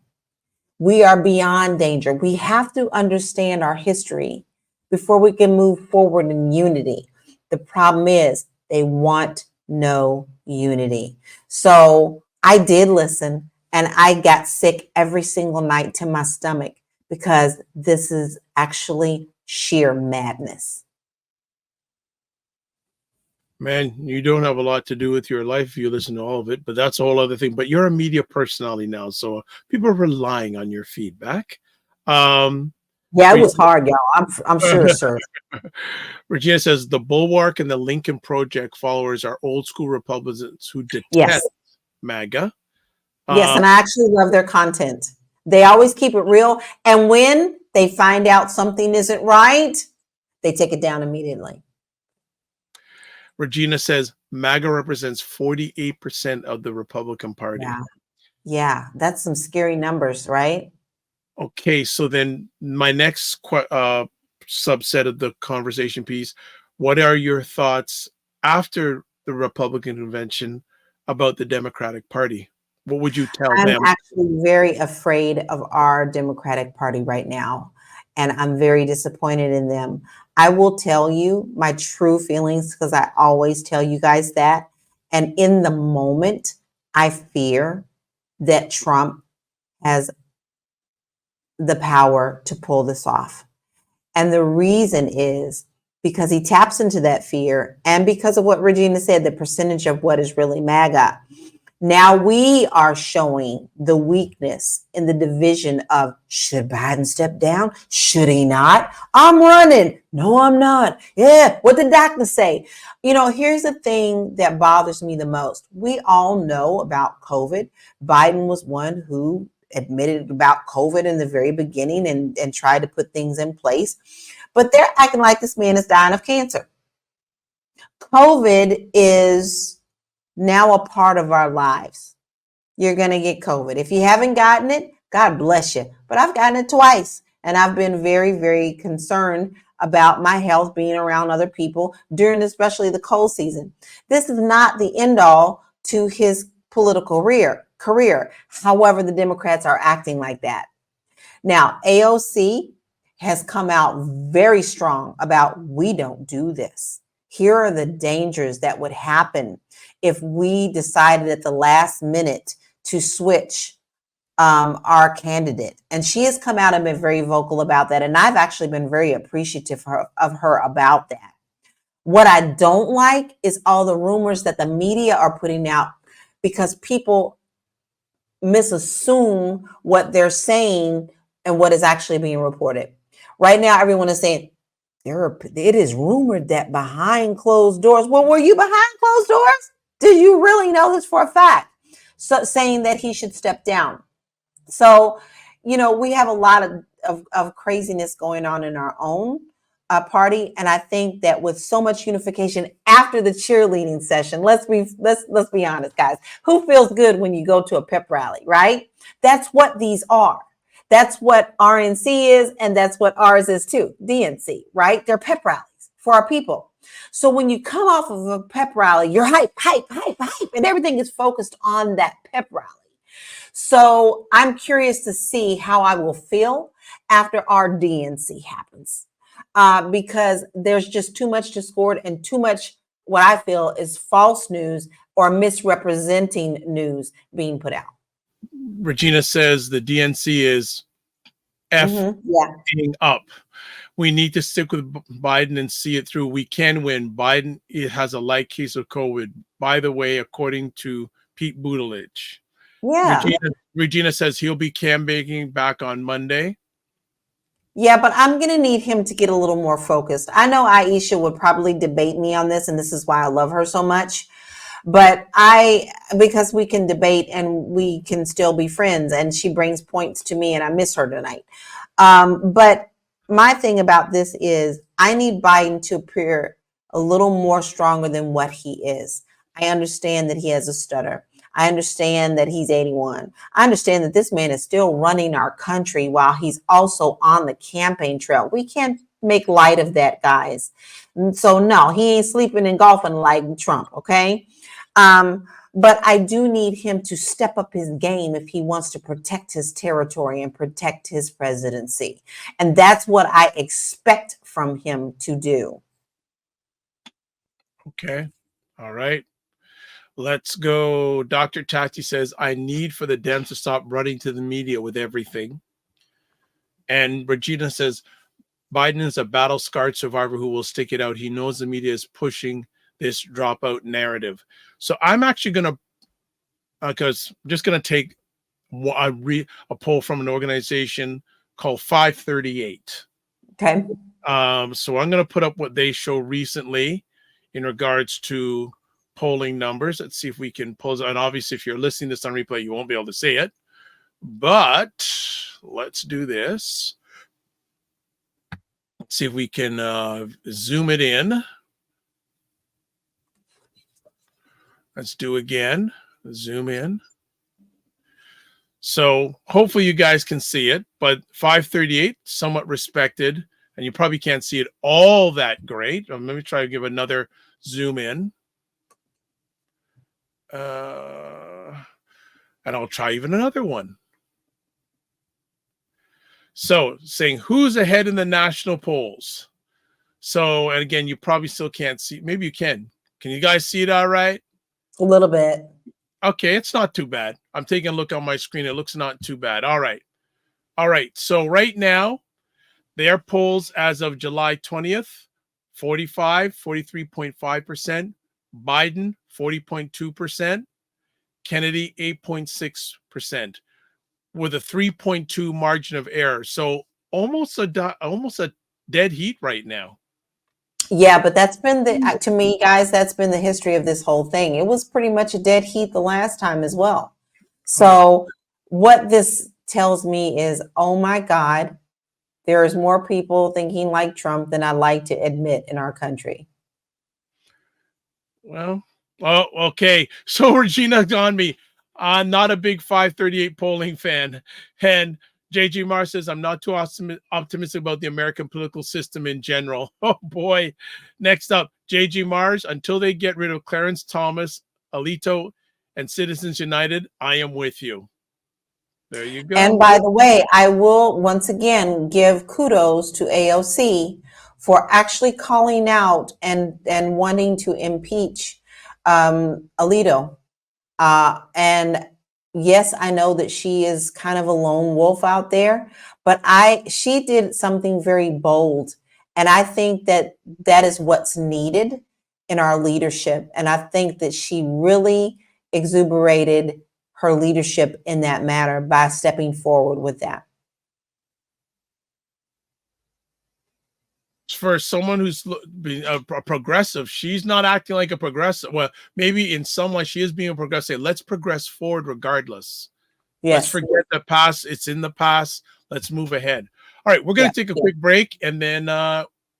we are beyond danger. We have to understand our history before we can move forward in unity. The problem is they want no unity. So I did listen, and I got sick every single night to my stomach because this is actually sheer madness.
Man, you don't have a lot to do with your life if you listen to all of it, but that's a whole other thing. But you're a media personality now, so people are relying on your feedback.
Yeah, it was hard, y'all. I'm sure, sir.
Regina says the Bulwark and the Lincoln Project followers are old school Republicans who detest MAGA.
Yes, and I actually love their content. They always keep it real. And when they find out something isn't right, they take it down immediately.
Regina says MAGA represents 48% of the Republican Party.
Yeah, that's some scary numbers, right?
Okay, so then my next subset of the conversation piece, what are your thoughts after the Republican convention about the Democratic Party? What would you tell
I'm
them?
actually very afraid of our Democratic Party right now, and I'm very disappointed in them. I will tell you my true feelings because I always tell you guys that. And in the moment, I fear that Trump has the power to pull this off. And the reason is because he taps into that fear and because of what Regina said, the percentage of what is really MAGA. Now we are showing the weakness in the division of should Biden step down? Should he not? I'm running. No, I'm not. Yeah. What did doctor say? Here's the thing that bothers me the most. We all know about COVID. Biden was one who admitted about COVID in the very beginning and tried to put things in place. But they're acting like this man is dying of cancer. COVID is now a part of our lives. You're going to get COVID. If you haven't gotten it, God bless you. But I've gotten it twice. And I've been very, very concerned about my health being around other people during especially the cold season. This is not the end all to his political career. However, the Democrats are acting like that. Now, AOC has come out very strong about we don't do this. Here are the dangers that would happen if we decided at the last minute to switch our candidate. And she has come out and been very vocal about that. And I've actually been very appreciative of her about that. What I don't like is all the rumors that the media are putting out because people misassume what they're saying and what is actually being reported. Right now, everyone is saying, it is rumored that behind closed doors. Well, were you behind closed doors? Did you really know this for a fact? So saying that he should step down. So, we have a lot of craziness going on in our own party. And I think that with so much unification after the cheerleading session, let's be honest, guys, who feels good when you go to a pep rally, right? That's what these are. That's what RNC is, and that's what ours is too, DNC, right? They're pep rallies for our people. So when you come off of a pep rally, you're hype, and everything is focused on that pep rally. So I'm curious to see how I will feel after our DNC happens, because there's just too much discord and too much what I feel is false news or misrepresenting news being put out.
Regina says the DNC is F-ing up. We need to stick with Biden and see it through. We can win. Biden has a light case of COVID. By the way, according to Pete Buttigieg.
Yeah.
Regina says he'll be campaigning back on Monday.
Yeah, but I'm going to need him to get a little more focused. I know Aisha would probably debate me on this, and this is why I love her so much. But because we can debate and we can still be friends, and she brings points to me, and I miss her tonight. But my thing about this is I need Biden to appear a little more stronger than what he is. I understand that he has a stutter. I understand that he's 81. I understand that this man is still running our country while he's also on the campaign trail. We can't make light of that, guys. So no, he ain't sleeping and golfing like Trump, okay? But I do need him to step up his game if he wants to protect his territory and protect his presidency. And that's what I expect from him to do.
Okay. All right. Let's go. Dr. Tati says, I need for the Dems to stop running to the media with everything. And Regina says, Biden is a battle-scarred survivor who will stick it out. He knows the media is pushing this dropout narrative. So I'm actually going to, because I'm just going to take a poll from an organization called 538.
Okay.
So I'm going to put up what they show recently in regards to polling numbers. Let's see if we can pull. And obviously, if you're listening to this on replay, you won't be able to see it. But let's do this. Let's see if we can zoom it in. Let's do again. Zoom in. So hopefully you guys can see it. But 538, somewhat respected. And you probably can't see it all that great. Let me try to give another zoom in. And I'll try even another one. So saying who's ahead in the national polls. So, and again, you probably still can't see. Maybe you can. Can you guys see it all right?
A little bit.
Okay, it's not too bad. I'm taking a look on my screen. It looks not too bad. All right. All right. So right now, their polls as of July 20th, 43.5%. Biden, 40.2%. Kennedy, 8.6%. With a 3.2 margin of error. So almost a dead heat right now.
Yeah, but that's been to me, guys, that's been the history of this whole thing. It was pretty much a dead heat the last time as well. So what this tells me is, oh my God, there is more people thinking like Trump than I like to admit in our country.
Well, okay. So Regina on me. I'm not a big 538 polling fan. And JG Marr says, I'm not too optimistic about the American political system in general. Oh, boy. Next up, JG Marrs, until they get rid of Clarence Thomas, Alito, and Citizens United, I am with you. There you go.
And by the way, I will once again give kudos to AOC for actually calling out and wanting to impeach Alito. And yes, I know that she is kind of a lone wolf out there, but she did something very bold. And I think that is what's needed in our leadership. And I think that she really exuberated her leadership in that matter by stepping forward with that.
For someone who's a progressive, she's not acting like a progressive. Well, maybe in some way she is being a progressive. Let's progress forward regardless. Yes. Let's forget the past. It's in the past. Let's move ahead. All right, we're going to take a quick break, and then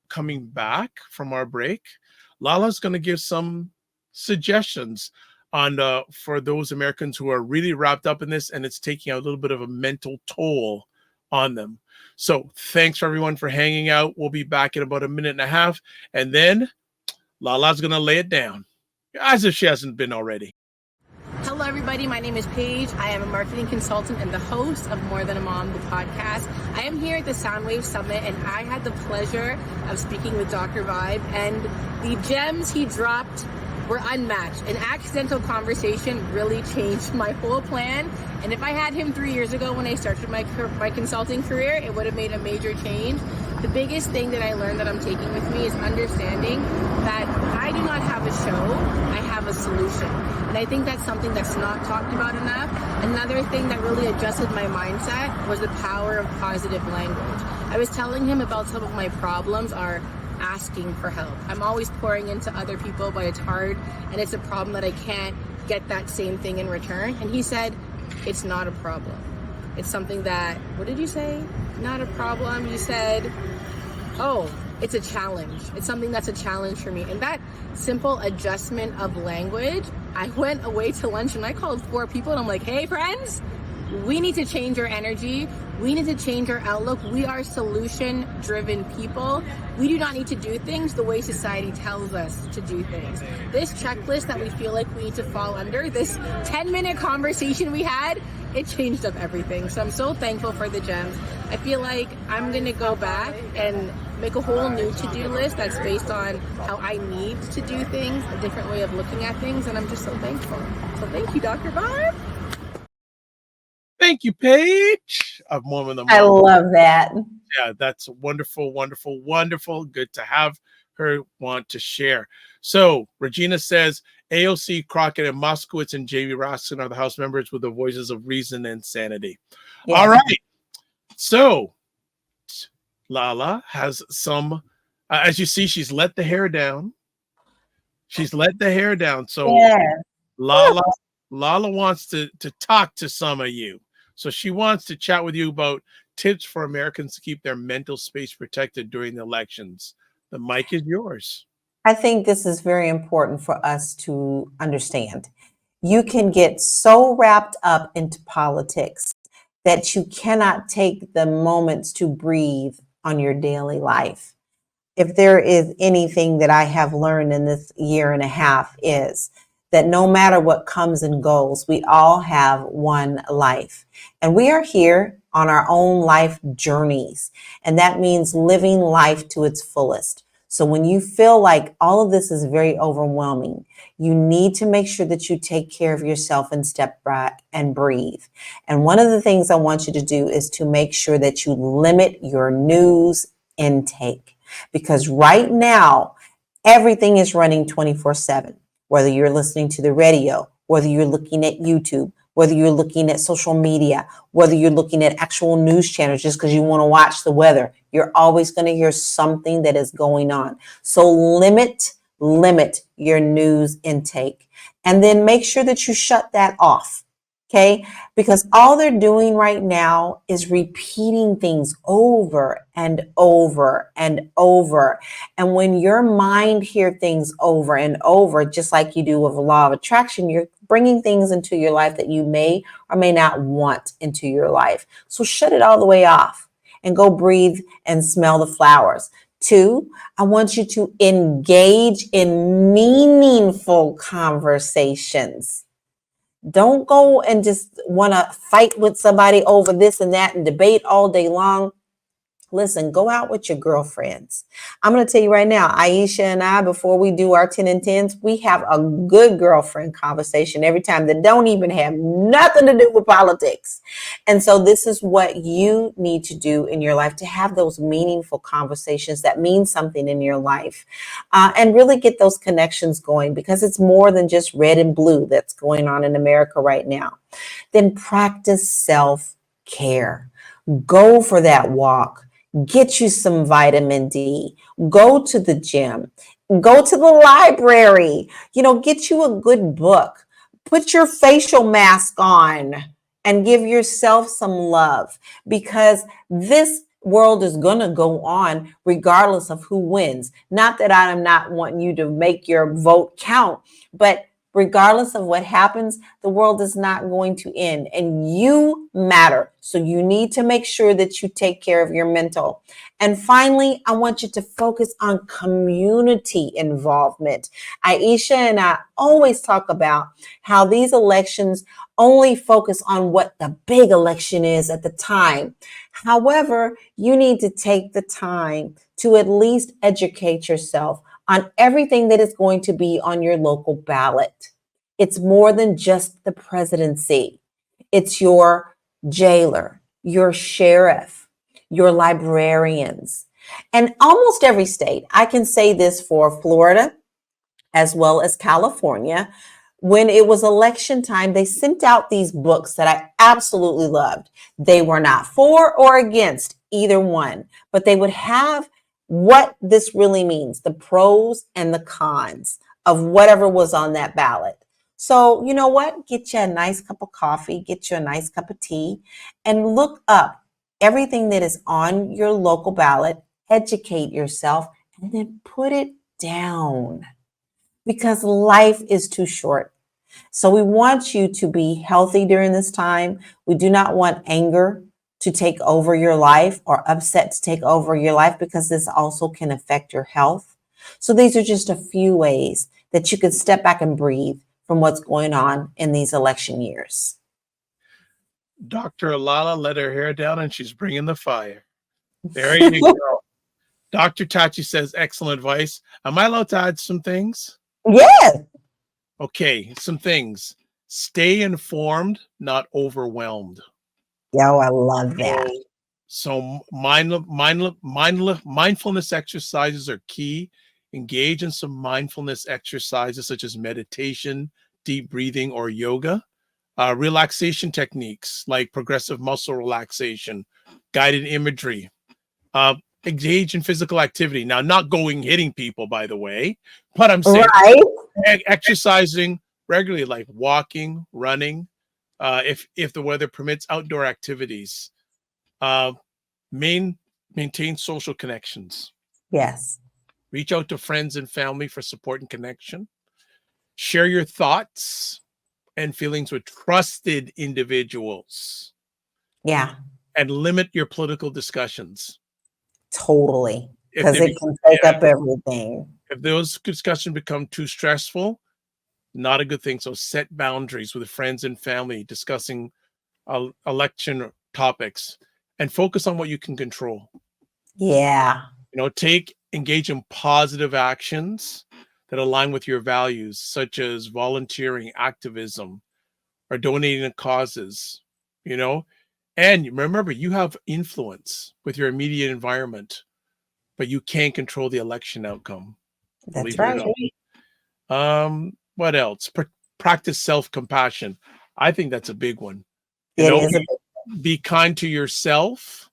coming back from our break, LaLa's going to give some suggestions on for those Americans who are really wrapped up in this, and it's taking a little bit of a mental toll on them. So thanks for everyone for hanging out. We'll be back in about a minute and a half, and then LaLa's going to lay it down, as if she hasn't been already.
Hello, everybody. My name is Paige. I am a marketing consultant and the host of More Than a Mom, the podcast. I am here at the Soundwave Summit, and I had the pleasure of speaking with Dr. Vibe, and the gems he dropped were unmatched. An accidental conversation really changed my whole plan. And if I had him 3 years ago when I started my consulting career, it would have made a major change. The biggest thing that I learned that I'm taking with me is understanding that I do not have a show, I have a solution. And I think that's something that's not talked about enough. Another thing that really adjusted my mindset was the power of positive language. I was telling him about some of my problems are asking for help. I'm always pouring into other people, but it's hard, and it's a problem that I can't get that same thing in return. And he said, it's not a problem. It's something that, what did you say? Not a problem. You said, oh, it's a challenge. It's something that's a challenge for me. And that simple adjustment of language, I went away to lunch and I called 4 people and I'm like, hey friends, we need to change our energy. We need to change our outlook. We are solution-driven people. We do not need to do things the way society tells us to do things. This checklist that we feel like we need to fall under, this 10-minute conversation we had, it changed up everything. So I'm so thankful for the gems. I feel like I'm going to go back and make a whole new to-do list that's based on how I need to do things, a different way of looking at things, and I'm just so thankful. So thank you, Dr. Vibe.
Thank you, Paige. Of More Than a Mom.
I love that.
Yeah, that's wonderful, wonderful, wonderful. Good to have her want to share. So Regina says AOC, Crockett, and Moskowitz and Jamie Raskin are the House members with the voices of reason and sanity. Yeah. All right. So LaLa has some, as you see, she's let the hair down. She's let the hair down. So LaLa wants to talk to some of you. So she wants to chat with you about tips for Americans to keep their mental space protected during the elections. The mic is yours.
I think this is very important for us to understand. You can get so wrapped up into politics that you cannot take the moments to breathe on your daily life. If there is anything that I have learned in this year and a half is that no matter what comes and goes, we all have one life. And we are here on our own life journeys. And that means living life to its fullest. So when you feel like all of this is very overwhelming, you need to make sure that you take care of yourself and step back and breathe. And one of the things I want you to do is to make sure that you limit your news intake. Because right now, everything is running 24/7, whether you're listening to the radio, whether you're looking at YouTube, whether you're looking at social media, whether you're looking at actual news channels just because you want to watch the weather. You're always going to hear something that is going on. So limit your news intake, and then make sure that you shut that off. Okay, because all they're doing right now is repeating things over and over and over. And when your mind hears things over and over, just like you do with the law of attraction, you're bringing things into your life that you may or may not want into your life. So shut it all the way off and go breathe and smell the flowers. 2, I want you to engage in meaningful conversations. Don't go and just want to fight with somebody over this and that and debate all day long. Listen, go out with your girlfriends. I'm going to tell you right now, Aisha and I, before we do our 10 and 10s, we have a good girlfriend conversation every time that don't even have nothing to do with politics. And so this is what you need to do in your life, to have those meaningful conversations that mean something in your life, and really get those connections going, because it's more than just red and blue that's going on in America right now. Then practice self-care. Go for that walk. Get you some vitamin D, go to the gym, go to the library, get you a good book, put your facial mask on and give yourself some love, because this world is going to go on regardless of who wins. Not that I'm not wanting you to make your vote count, but regardless of what happens, the world is not going to end, and you matter. So you need to make sure that you take care of your mental. And finally, I want you to focus on community involvement. Aisha and I always talk about how these elections only focus on what the big election is at the time. However, you need to take the time to at least educate yourself on everything that is going to be on your local ballot. It's more than just the presidency. It's your jailer, your sheriff, your librarians, and almost every state. I can say this for Florida as well as California. When it was election time, they sent out these books that I absolutely loved. They were not for or against either one, but they would have what this really means, the pros and the cons of whatever was on that ballot. So you know what? Get you a nice cup of coffee, get you a nice cup of tea, and look up everything that is on your local ballot, educate yourself, and then put it down, because life is too short. So we want you to be healthy during this time. We do not want anger to take over your life or upset to take over your life, because this also can affect your health. So these are just a few ways that you can step back and breathe from what's going on in these election years.
Dr. LaLa let her hair down and she's bringing the fire. There you go. Dr. Tachi says, excellent advice. Am I allowed to add some things?
Yes.
Okay, some things. Stay informed, not overwhelmed.
Yo, I love that.
So mindfulness exercises are key. Engage in some mindfulness exercises such as meditation, deep breathing, or yoga. Relaxation techniques like progressive muscle relaxation, guided imagery. Engage in physical activity. Now, not hitting people, by the way, but I'm saying exercising regularly, like walking, running, if the weather permits, outdoor activities. Maintain social connections.
Yes.
Reach out to friends and family for support and connection. Share your thoughts and feelings with trusted individuals.
Yeah.
And limit your political discussions.
Totally. Because it can take up everything.
If those discussions become too stressful, Not a good thing. So set boundaries with friends and family discussing election topics and focus on what you can control.
Yeah.
Engage in positive actions that align with your values, such as volunteering, activism, or donating to causes, And remember, you have influence with your immediate environment, but you can't control the election outcome.
That's right.
What else? Practice self-compassion. I think that's a big one. Be kind to yourself,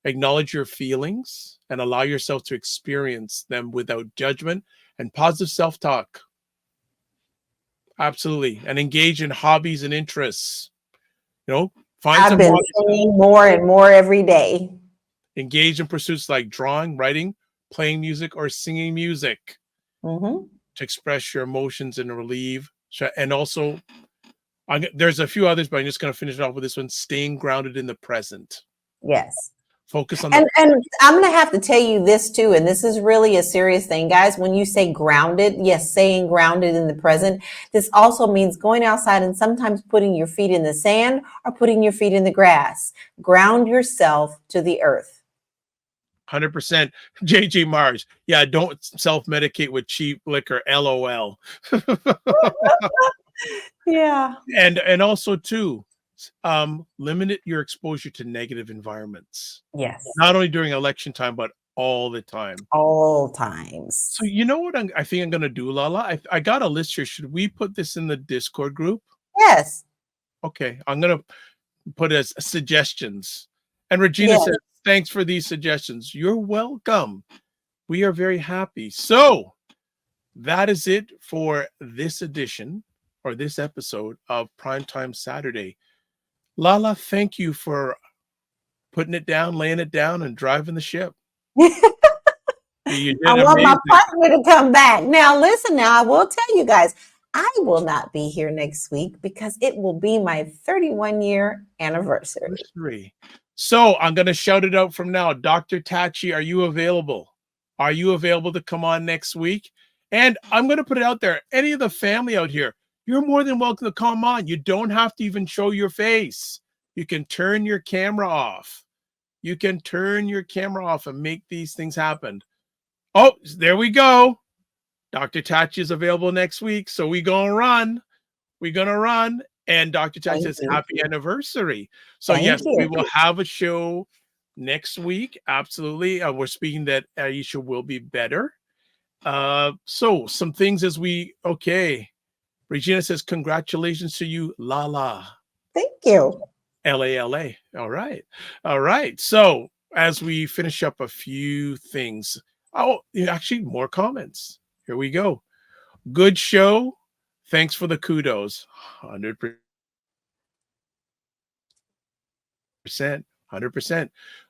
acknowledge your feelings, and allow yourself to experience them without judgment, and positive self-talk. Absolutely. And engage in hobbies and interests.
I've been singing more and more every day.
Engage in pursuits like drawing, writing, playing music, or singing music to express your emotions and relieve. And also, there's a few others, but I'm just going to finish it off with this one. Staying grounded in the present.
Yes.
Focus on
and I'm going to have to tell you this too, and this is really a serious thing, guys. When you say grounded, yes, staying grounded in the present, this also means going outside and sometimes putting your feet in the sand or putting your feet in the grass. Ground yourself to the earth.
100%. JJ Mars. Yeah, don't self-medicate with cheap liquor. LOL.
Yeah.
And also too, limit your exposure to negative environments.
Yes.
Not only during election time, but all the time.
All times.
So you know what I think I'm going to do, LaLa? I got a list here. Should we put this in the Discord group?
Yes.
Okay. I'm going to put as suggestions. And Regina says, thanks for these suggestions. You're welcome. We are very happy. So that is it for this edition or this episode of Primetime Saturday. LaLa, thank you for putting it down, laying it down, and driving the ship.
I want my partner to come back. Now, listen, I will tell you guys, I will not be here next week because it will be my 31-year anniversary.
So I'm going to shout it out from now. Dr. Tachi, are you available? Are you available to come on next week? And I'm going to put it out there. Any of the family out here, you're more than welcome to come on. You don't have to even show your face. You can turn your camera off. You can turn your camera off and make these things happen. Oh, there we go. Dr. Tachi is available next week. So we're going to run. We're going to run. And Dr. Tachi says, happy anniversary. So yes, we will have a show next week. Absolutely. We're speaking that Aisha will be better. So some things Regina says, congratulations to you, LaLa.
Thank you.
LALA. All right. All right. So as we finish up a few things, actually more comments. Here we go. Good show. Thanks for the kudos. 100%. 100%.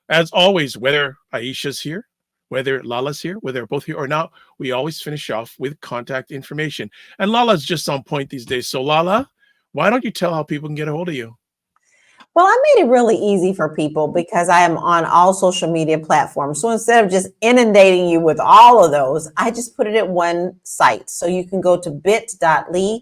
As always, whether Aisha's here, whether LaLa's here, whether they're both here or not, we always finish off with contact information. And LaLa's just on point these days. So LaLa, why don't you tell how people can get a hold of you?
Well, I made it really easy for people because I am on all social media platforms. So instead of just inundating you with all of those, I just put it at one site. So you can go to bit.ly/Laura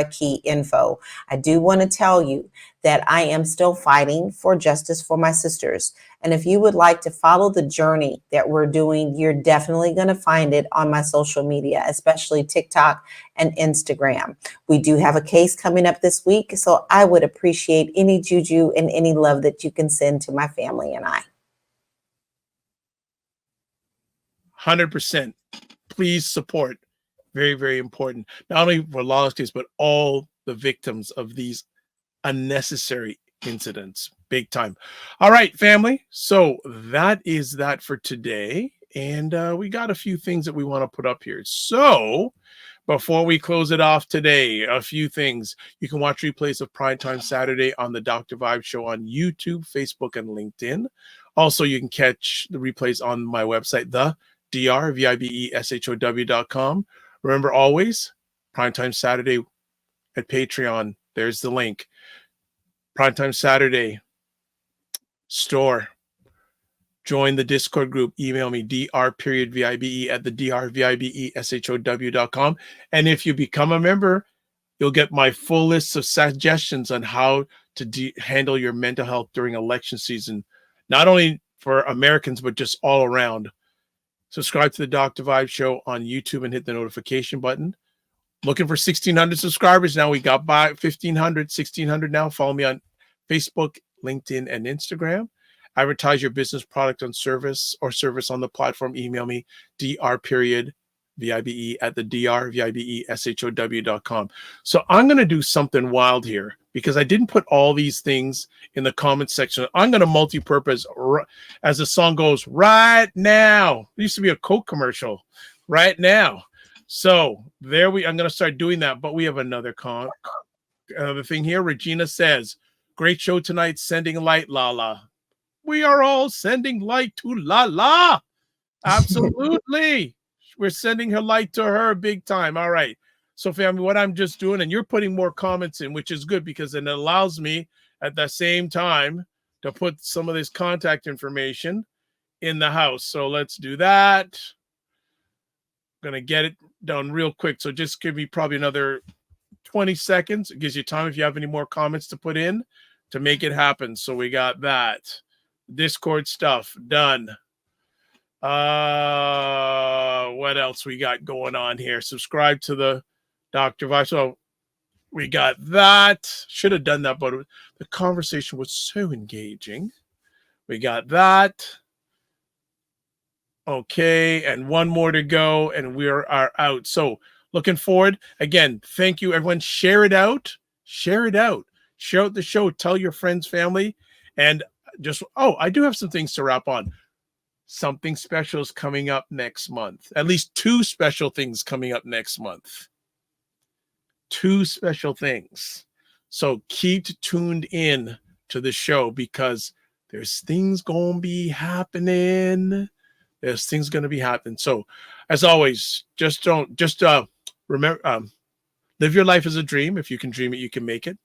Key Info. I do want to tell you that I am still fighting for justice for my sisters. And if you would like to follow the journey that we're doing, you're definitely going to find it on my social media, especially TikTok and Instagram. We do have a case coming up this week, so I would appreciate any juju and any love that you can send to my family and I.
100%. Please support. Very, very important. Not only for LaLa's case, but all the victims of these unnecessary incidents. Big time. All right, family. So that is that for today. And we got a few things that we want to put up here. So before we close it off today, a few things. You can watch replays of Primetime Saturday on the Dr. Vibe Show on YouTube, Facebook, and LinkedIn. Also, you can catch the replays on my website, the drvibeshow.com. Remember always, Primetime Saturday at Patreon. There's the link. Primetime Saturday store. Join the Discord group. Email me, dr.vibe at the drvibeshow.com. And if you become a member, you'll get my full list of suggestions on how to handle your mental health during election season, not only for Americans, but just all around. Subscribe to the Dr. Vibe Show on YouTube and hit the notification button. Looking for 1,600 subscribers now. We got by 1,600 now. Follow me on Facebook, LinkedIn, and Instagram. Advertise your business, product, on service on the platform. Email me, dr.vibe at the drvibeshow.com. So I'm going to do something wild here because I didn't put all these things in the comment section. I'm going to multi-purpose, as the song goes, right now. It used to be a Coke commercial, right now. So I'm going to start doing that, but we have another thing here. Regina says, great show tonight, sending light, LaLa. We are all sending light to LaLa. Absolutely. We're sending her light to her big time. All right. So family, what I'm just doing, and you're putting more comments in, which is good because then it allows me at the same time to put some of this contact information in the house. So let's do that. I'm going to get it done real quick. So just give me probably another 20 seconds. It gives you time if you have any more comments to put in to make it happen. So we got that. Discord stuff done. What else we got going on here? Subscribe to the Dr. Vibe. So we got that. Should have done that, but the conversation was so engaging. We got that. Okay, and one more to go, and we are out. So looking forward. Again, thank you, everyone. Share it out. Share it out. Share out the show. Tell your friends, family. And I do have some things to wrap on. Something special is coming up next month. At least 2 special things coming up next month. 2 special things. So keep tuned in to the show because there's things going to be happening. There's things going to be happening. So as always, remember, live your life as a dream. If you can dream it, you can make it.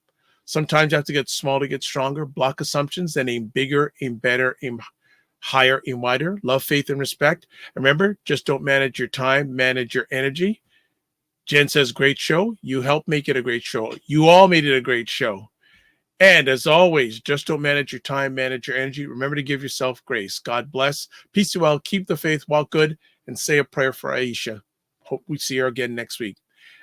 Sometimes you have to get small to get stronger. Block assumptions, then aim bigger, aim better, aim higher, aim wider. Love, faith, and respect. Remember, just don't manage your time, manage your energy. Jen says, great show. You helped make it a great show. You all made it a great show. And as always, just don't manage your time, manage your energy. Remember to give yourself grace. God bless. Peace to you all. Keep the faith, walk good, and say a prayer for Aisha. Hope we see her again next week.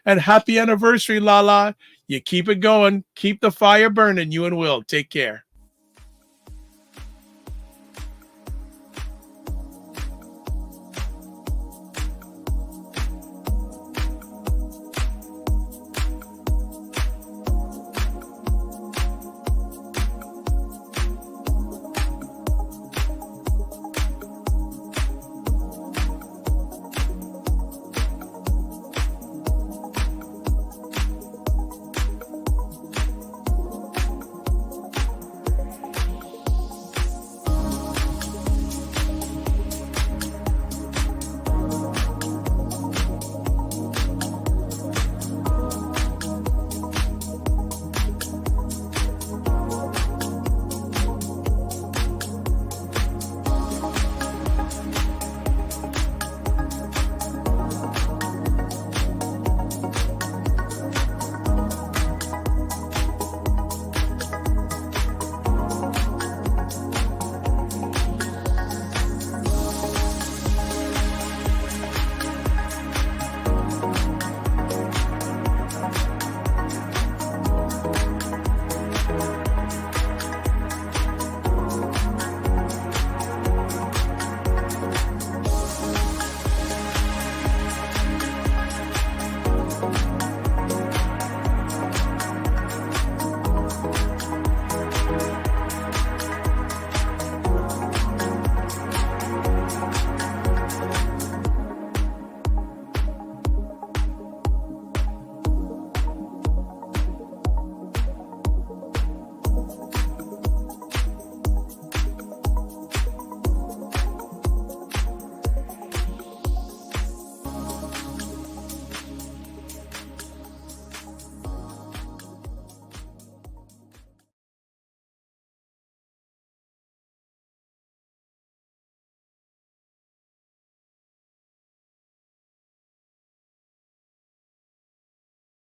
And happy anniversary, LaLa. You keep it going. Keep the fire burning, you and Will. Take care.